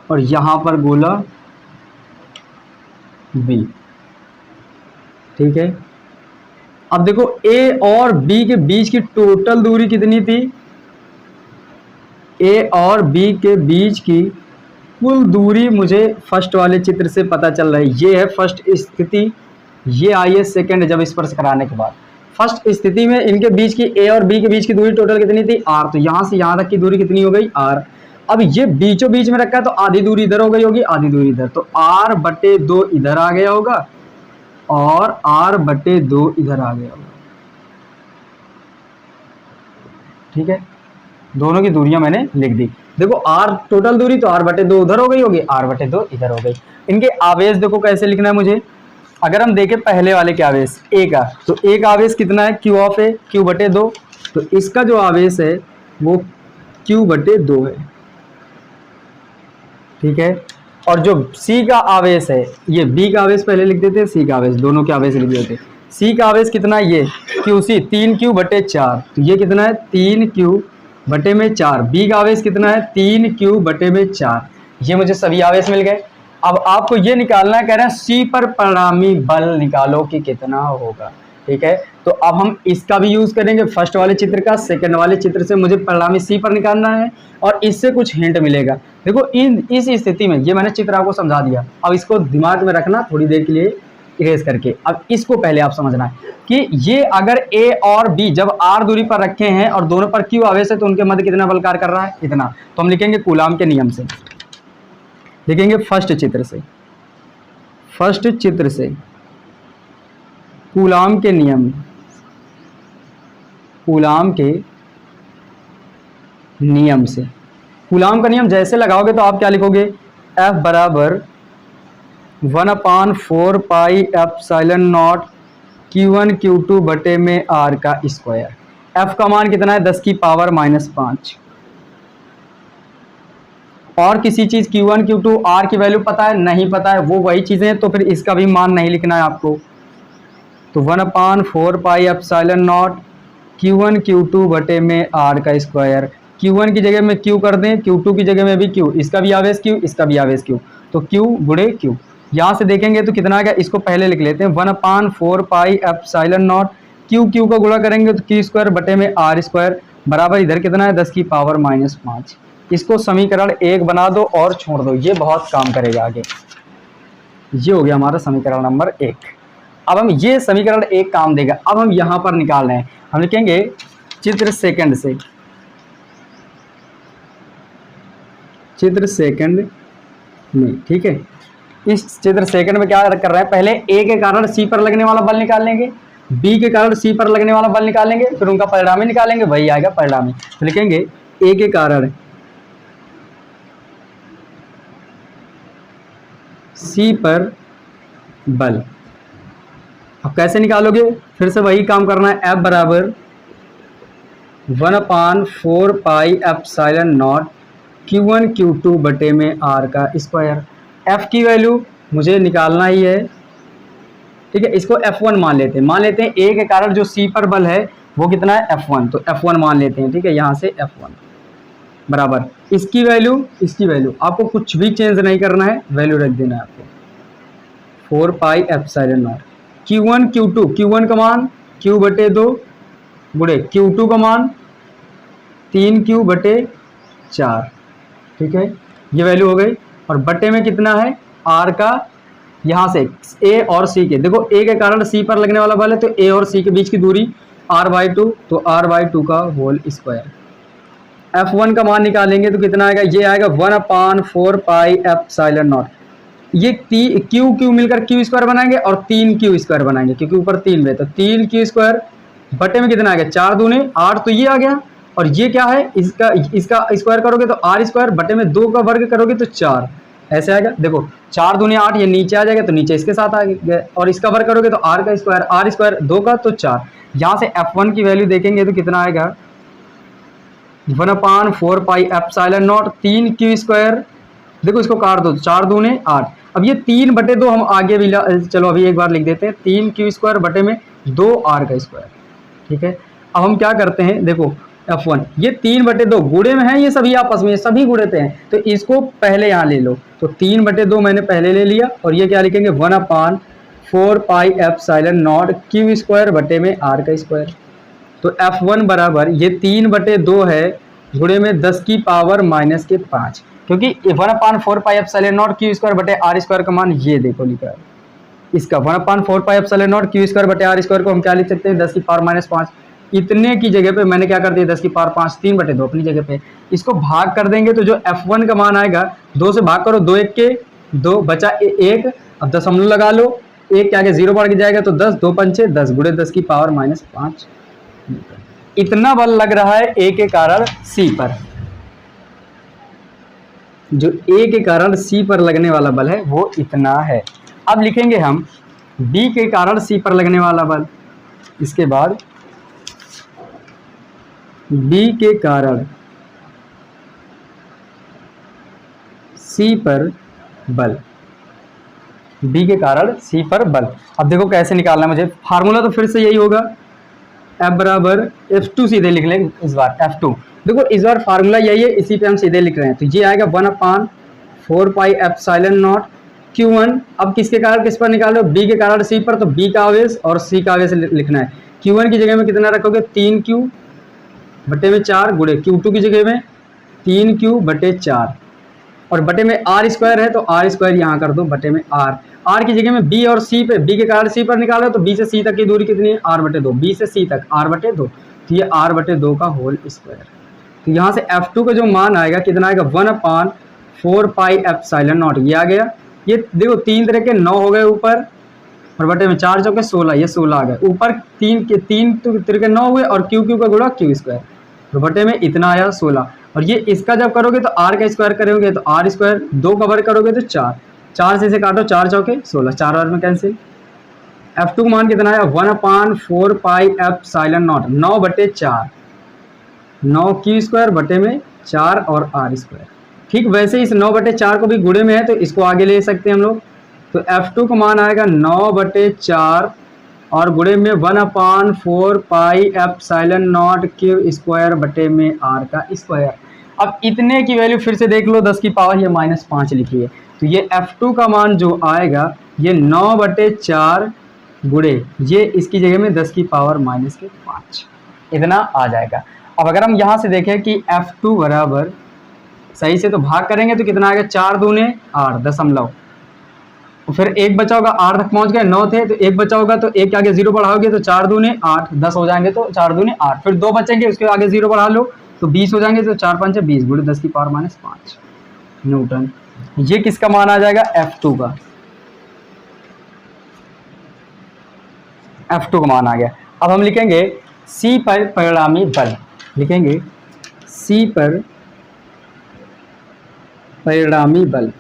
और यहां पर गोला बी। ठीक है, अब देखो ए और बी के बीच की टोटल दूरी कितनी थी, ए और बी के बीच की कुल दूरी मुझे फर्स्ट वाले चित्र से पता चल रहा है। ये है फर्स्ट स्थिति, ये आई है सेकेंड जब स्पर्श कराने के बाद। फर्स्ट स्थिति में इनके बीच की ए और बी के बीच की दूरी टोटल कितनी थी, आर, तो यहां से यहां तक की दूरी कितनी हो गई, आर। अब ये बीचों बीच में रखा है तो आधी दूरी इधर हो गई होगी, आधी दूरी इधर, तो r/2 इधर आ गया होगा और r/2 इधर आ गया होगा। ठीक है, दोनों की दूरियां मैंने लिख दी। देखो r टोटल दूरी तो r/2 उधर हो गई होगी, r/2 इधर हो गई। इनके आवेश देखो कैसे लिखना है मुझे। अगर हम देखें पहले वाले के आवेश ए का, तो ए का आवेश कितना है, Q ऑफ ए, Q/2, तो इसका जो आवेश है वो Q/2 है। ठीक है, और जो सी का आवेश है, ये बी का आवेश पहले लिख देते, सी का आवेश, दोनों के आवेश लिख देते। सी का आवेश कितना है, ये QC 3Q/4, तो ये कितना है 3Q/4। बी का आवेश कितना है 3Q/4। ये मुझे सभी आवेश मिल गए। अब आपको ये निकालना है, कह रहे हैं सी पर परिणामी बल निकालो कि कितना होगा। ठीक है, तो अब हम इसका भी यूज करेंगे, फर्स्ट वाले चित्र का, सेकंड वाले चित्र से मुझे परिणामी सी पर निकालना है और इससे कुछ हिंट मिलेगा। देखो इस स्थिति में ये मैंने चित्र आपको समझा दिया, अब इसको दिमाग में रखना थोड़ी देर के लिए इरेज करके। अब इसको पहले आप समझना है कि ये अगर ए और बी जब आर दूरी पर रखे हैं और दोनों पर क्यू आवेश है तो उनके मध्य कितना बल कार्य कर रहा है, इतना। तो हम लिखेंगे कूलाम के नियम से, लिखेंगे फर्स्ट चित्र से कूलाम के नियम, कूलाम के नियम से। कूलाम का नियम जैसे लगाओगे तो आप क्या लिखोगे, F बराबर 1/4 पाई एप्सिलॉन Q1 Q2 बटे में R का स्क्वायर। F का मान कितना है 10 की पावर -5। और किसी चीज Q1 Q2 R की वैल्यू पता है, नहीं पता है, वो वही चीजें हैं, तो फिर इसका भी मान नहीं लिखना है आपको। तो 1/4 पाई एप्सिलॉन Q1 Q2 बटे में R का स्क्वायर। Q1 की जगह में Q कर दें, Q2 की जगह में भी Q, इसका भी आवेश Q, इसका भी आवेश Q, तो Q गुणे Q। यहाँ से देखेंगे तो कितना आ गया, इसको पहले लिख लेते हैं, 1/4 पाई एप्सिलॉन Q का गुणा करेंगे तो Q² बटे में R² बराबर इधर कितना है 10 की पावर -5। इसको समीकरण 1 बना दो और छोड़ दो, ये बहुत काम करेगा आगे। ये हो गया हमारा समीकरण नंबर 1। अब हम ये समीकरण 1 काम देगा। अब हम यहाँ पर निकाल रहे हैं, हम लिखेंगे चित्र सेकंड से, चित्र सेकंड में। ठीक है, इस चित्र सेकंड में क्या कर रहे हैं, पहले ए के कारण सी पर लगने वाला बल निकाल लेंगे, बी के कारण सी पर लगने वाला बल निकाल लेंगे, फिर उनका परिणामी निकालेंगे, वही आएगा परिणामी। तो लिखेंगे ए के कारण सी पर बल। अब कैसे निकालोगे, फिर से वही काम करना है। F बराबर 1/4 pi epsilon not Q1 Q2 बटे में R का स्क्वायर। F की वैल्यू मुझे निकालना ही है, ठीक है। इसको F1 मान लेते हैं, A के कारण जो C पर बल है वो कितना है F1, तो F1 मान लेते हैं, ठीक है। यहाँ से F1 बराबर इसकी वैल्यू आपको कुछ भी चेंज नहीं करना है, वैल्यू रख देना है आपको 4 pi epsilon not Q1 Q2, Q1 का मान Q बटे 2 गुणे Q2 का मान 3Q बटे 4, ठीक है। ये वैल्यू हो गई। और बटे में कितना है R का, यहाँ से A और C के, देखो A के कारण C पर लगने वाला बल है, तो A और C के बीच की दूरी R/2, तो R/2 का होल स्क्वायर। F1 का मान निकालेंगे तो कितना आएगा, ये आएगा 1/4 पाई एप्सिलॉन नॉट। ये Q मिलकर Q स्क्वायर बनाएंगे और 3Q स्क्वायर बनाएंगे, क्योंकि ऊपर 3 है, तो 3Q स्क्वायर बटे में कितना आ गया 4 दूने 8, तो ये आ गया। और ये क्या है, इसका स्क्वायर करोगे तो R स्क्वायर बटे में 2 का वर्ग करोगे तो 4, ऐसे आएगा। देखो 4 दूने 8, ये नीचे आ जाएगा तो नीचे इसके साथ आ गया, और इसका वर्ग करोगे तो R का स्क्वायर, R स्क्वायर 2 का तो 4। यहाँ से F1 की वैल्यू देखेंगे तो कितना आएगा 1/4 pi epsilon not 3Q square, देखो इसको काट दो, 4 दूने 8। अब ये 3/2 हम आगे भी चलो अभी एक बार लिख देते हैं, 3Q स्क्वायर बटे में 2R का स्क्वायर, ठीक है। अब हम क्या करते हैं, देखो F1 ये 3/2 गुणे में है, ये सभी आपस में सभी गुणेते हैं, तो इसको पहले यहाँ ले लो, तो 3/2 मैंने पहले ले लिया, और ये क्या लिखेंगे 1/4 pi epsilon not Q square बटे में R का स्क्वायर। तो F1 बराबर ये 3/2 है गुणे में 10 की पावर -5, क्योंकि 1/4 pi epsilon not Q square बटे R स्क्वायर का मान ये देखो लिखा है, इसका 1/4 pi epsilon not Q square बटे R स्क्वायर को हम क्या लिख सकते हैं 10 की पावर -5। इतने की जगह पे मैंने क्या कर दिया 10 की पावर 5, 3/2 अपनी जगह पे, इसको भाग कर देंगे तो जो F1 का मान आएगा 2 से भाग करो, 2 1 के 2 बचा 1, अब दशमलव लगा लो, 1 के आगे 0 बढ़ जाएगा तो 10, 2 पंचे 10 गुणे 10 की पावर -5। इतना बल लग रहा है A के कारण C पर, जो A के कारण C पर लगने वाला बल है वो इतना है। अब लिखेंगे हम B के कारण C पर लगने वाला बल, इसके बाद B के कारण C पर बल, B के कारण C पर बल। अब देखो कैसे निकालना है मुझे, फार्मूला तो फिर से यही होगा, F बराबर F2 सीधे लिख लेंगे इस बार, F2 देखो इस बार फार्मूला यही है, इसी पे हम सीधे लिख रहे हैं, तो ये आएगा 1/4 पाई एप्सिलॉन नॉट Q1। अब किसके कारण किस पर निकाल रहे हो, B के कारण C पर, तो B का आवेश और C का आवेश लिखना है। Q1 की जगह में कितना रखोगे 3Q बटे में 4 गुणे Q2 की जगह में 3Q बटे 4, और बटे में R स्क्वायर है तो R स्क्वायर यहाँ कर दो बटे में R की जगह में B और C पे, B के कारण C पर निकालो तो B से C तक की दूरी कितनी है R/2, B से C तक R/2, तो ये R/2 का होल स्क्वायर। तो यहाँ से F2 का जो मान आएगा कितना आएगा 1/4 पाई एप्सिलॉन नॉट, ये आ गया। ये देखो 3 तरह के 9 हो गए ऊपर, और बटे में 4 चौके 16, ये 16 आ गए ऊपर, 3 तरह के 9 हुए, और Q का गुणा Q स्क्वायर, तो बटे में इतना आया 16। और ये इसका जब करोगे तो R का स्क्वायर करोगे तो R स्क्वायर, 2 का वर्ग करोगे तो 4, 4 से इसे काटो 4 चौके 16, 4 बार में कैंसिल। F2 का मान कितना आया 1/4 pi epsilon not 9/4, 9Q square बटे में 4 और R स्क्वायर। ठीक वैसे इस 9/4 को भी गुणे में है तो इसको आगे ले सकते हैं हम लोग, तो F2 का मान आएगा 9/4 और गुणे में 1/4 pi epsilon not Q square बटे में R का स्क्वायर। अब इतने की वैल्यू फिर से देख लो, 10 की पावर ये -5 लिखी है, तो ये F2 का मान जो आएगा ये 9/4 गुणे ये इसकी जगह में 10 की पावर -5 इतना आ जाएगा। अब अगर हम यहाँ से देखें कि F2 बराबर, सही से तो भाग करेंगे तो कितना आएगा 4 दूने 8 दशमलव, फिर 1 बचा होगा, 8 तक पहुंच गए, 9 थे तो 1 बचा होगा, तो 1 के आगे 0 बढ़ाओगे तो 4 दूने 8, 10 हो जाएंगे तो 4 दूने 8, फिर 2 बचेंगे उसके आगे 0 बढ़ा लो तो 20 हो जाएंगे, तो 4 5 20 गुणे 10 की पावर -5 न्यूटन। ये किसका मान आ जाएगा F2 का, F2 का मान आ गया। अब हम लिखेंगे C पर परिणामी बल, लिखेंगे C पर परिणामी बल,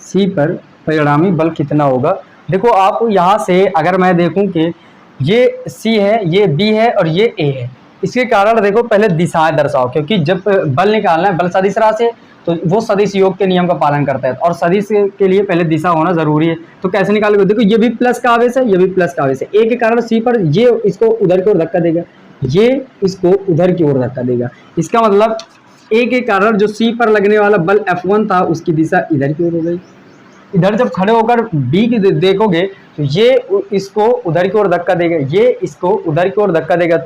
C पर परिणामी बल कितना होगा। देखो आप यहाँ से अगर मैं देखूं कि ये C है, ये B है और ये A है, इसके कारण देखो पहले दिशाएं दर्शाओ, क्योंकि जब बल निकालना है, बल सदिश राशि है तो वो सदिश योग के नियम का पालन करता है और सदिश के लिए पहले दिशा होना जरूरी है। तो कैसे निकालोगे, देखो ये भी प्लस का आवेश है, ये भी प्लस का आवेश है, ए के कारण सी पर ये इसको उधर की ओर धक्का देगा, ये इसको उधर की ओर धक्का देगा। इसका मतलब ए के कारण जो सी पर लगने वाला बल F1 था उसकी दिशा इधर की ओर हो गई। इधर जब खड़े होकर बी की देखोगे तो ये इसको उधर की ओर धक्का देगा, ये इसको उधर की ओर धक्का देगा।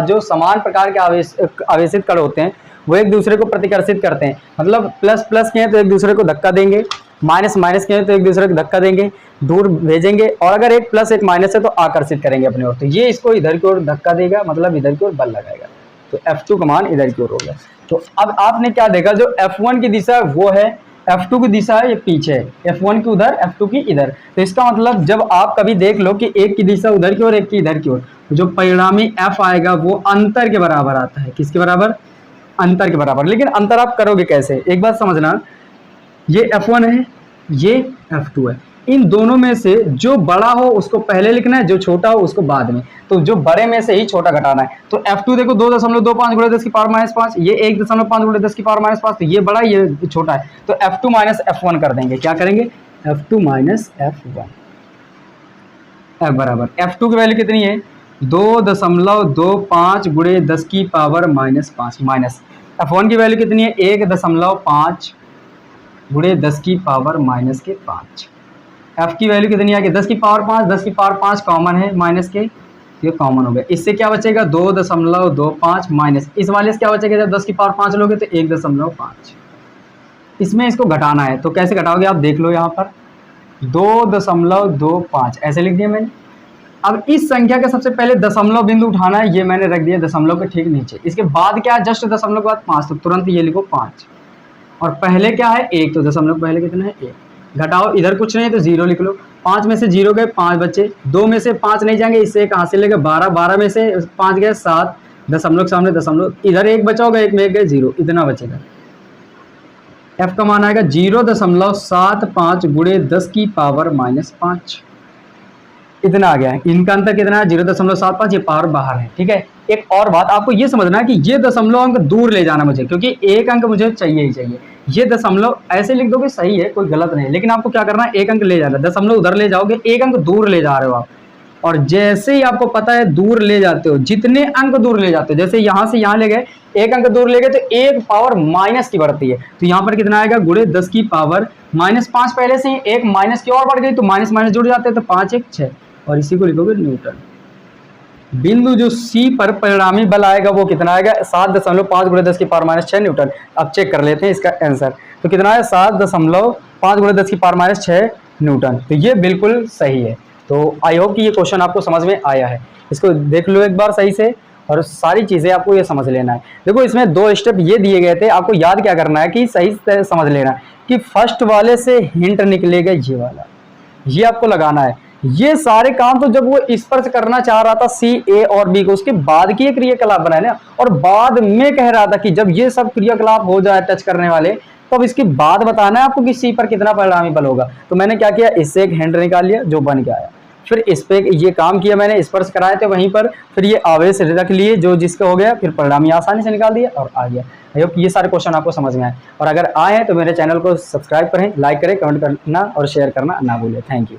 जो समान प्रकार के आवेशित कण होते हैं वो एक दूसरे को प्रतिकर्षित करते हैं, मतलब प्लस प्लस के हैं तो एक दूसरे को धक्का देंगे, माइनस माइनस के हैं तो एक दूसरे को धक्का देंगे, दूर भेजेंगे, और अगर एक प्लस एक माइनस है तो आकर्षित करेंगे अपनी ओर। तो ये इसको इधर की ओर धक्का देगा, मतलब इधर की ओर बल लगाएगा। तो F2 का मान इधर की ओर हो गया। तो अब आपने क्या देखा, जो F1 की दिशा है वो है, F2 की दिशा है ये पीछे है, F1 की उधर, F2 की इधर। तो इसका मतलब जब आप कभी देख लो कि एक की दिशा उधर की ओर, एक की इधर की ओर, जो परिणामी F आएगा वो अंतर के बराबर आता है। किसके बराबर, अंतर के बराबर। लेकिन अंतर आप करोगे कैसे, एक बात समझना, ये F1 है, ये F2 है, इन दोनों में से जो बड़ा हो उसको पहले लिखना है, जो छोटा हो उसको बाद में। तो जो बड़े में से ही छोटा घटाना है। तो F2 देखो 2.25 गुणे 10 की पावर -5, ये 1.5 गुणे 10 की पावर -5, तो ये बड़ा ये छोटा है। तो F2 माइनस F1 कर देंगे, क्या करेंगे, F2 माइनस F1, F बराबर F2 की वैल्यू कितनी है, 2.25 गुणे 10 की पावर -5 माइनस F1 की वैल्यू कितनी है, 1.5 गुणे 10 की पावर -5। F की वैल्यू कितनी आ गई, 10 की पावर 5, 10 की पावर 5 कॉमन है माइनस के, ये कॉमन हो गया। इससे क्या बचेगा, 2.25 माइनस इस वाले से क्या बचेगा, जब 10 की पावर 5 लोगे तो 1.5। इसमें इसको घटाना है, तो कैसे घटाओगे आप देख लो, यहाँ पर 2.25 ऐसे लिख दिया मैंने। अब इस संख्या के सबसे पहले दशमलव बिंदु उठाना है, ये मैंने रख दिया दशमलव के ठीक नीचे। इसके बाद क्या है, जस्ट दशमलव के बाद 5, तो तुरंत ये लिखो 5, और पहले क्या है 1, तो दशमलव पहले कितना है 1, घटाओ, इधर कुछ नहीं तो 0 लिख लो। 5 में से 0 गए 5 बचे, 2 में से 5 नहीं जाएंगे, इससे कहाँ से लेंगे 12, 12 में से 5 गए 7, दशमलव के सामने दशमलव, इधर 1 बचा होगा, 1 में 1 गए 0, इतना बचेगा। F का मान आएगा 0.75 गुणे 10 की पावर -5, इतना आ गया है। इनका अंतर कितना है, 0.75, ये पावर बाहर है, ठीक है। एक और बात आपको ये समझना है कि ये दशमलव अंक दूर ले जाना मुझे, क्योंकि एक अंक मुझे चाहिए ही चाहिए। ये दशमलव ऐसे लिख दोगे सही है, कोई गलत नहीं है, लेकिन आपको क्या करना है, एक अंक ले जाना, दशमलव उधर ले जाओगे, एक अंक दूर ले जा रहे हो आप। और जैसे ही आपको पता है दूर ले जाते हो, जितने अंक दूर ले जाते हो, जैसे यहाँ से यहाँ ले गए, एक अंक दूर ले गए तो एक पावर माइनस की बढ़ती है। तो यहाँ पर कितना आएगा, गुणे 10 की पावर -5, पहले से ही एक माइनस की और बढ़ गई तो माइनस माइनस जुड़ जाते हैं, तो 5 1 6, और इसी को लिखोगे न्यूटन। बिंदु जो C पर परिणामी बल आएगा वो कितना आएगा, 7.5 गुणे 10 की पावर -6 न्यूटन। अब चेक कर लेते हैं इसका आंसर, तो कितना है 7.5 गुणे 10 की पावर -6 न्यूटन। तो ये बिल्कुल सही है। तो आई होप कि ये क्वेश्चन आपको समझ में आया है। इसको देख लो एक बार सही से, और सारी चीज़ें आपको ये समझ लेना है। देखो इसमें 2 स्टेप ये दिए गए थे, आपको याद क्या करना है कि सही से समझ लेना है कि फर्स्ट वाले से हिंट निकलेगा ये वाला, ये आपको लगाना है। ये सारे काम तो जब वो स्पर्श करना चाह रहा था C, A और B को, उसके बाद की क्रियाकलाप बनाए ना, और बाद में कह रहा था कि जब ये सब क्रियाकलाप हो जाए टच करने वाले, तो अब इसके बाद बताना है आपको कि C पर कितना परिणामी बल होगा। तो मैंने क्या किया, इससे एक हिंट निकाल लिया जो बन के आया, फिर इस पे ये काम किया मैंने, स्पर्श कराए थे वहीं पर, फिर ये आवेश रख लिए जो जिसका हो गया, फिर परिणामी आसानी से निकाल दिया और आ गया। आई होप ये सारे क्वेश्चन आपको समझ में आए, और अगर आए हैं तो मेरे चैनल को सब्सक्राइब करें, लाइक करें, कमेंट करना और शेयर करना ना भूलें। Thank you.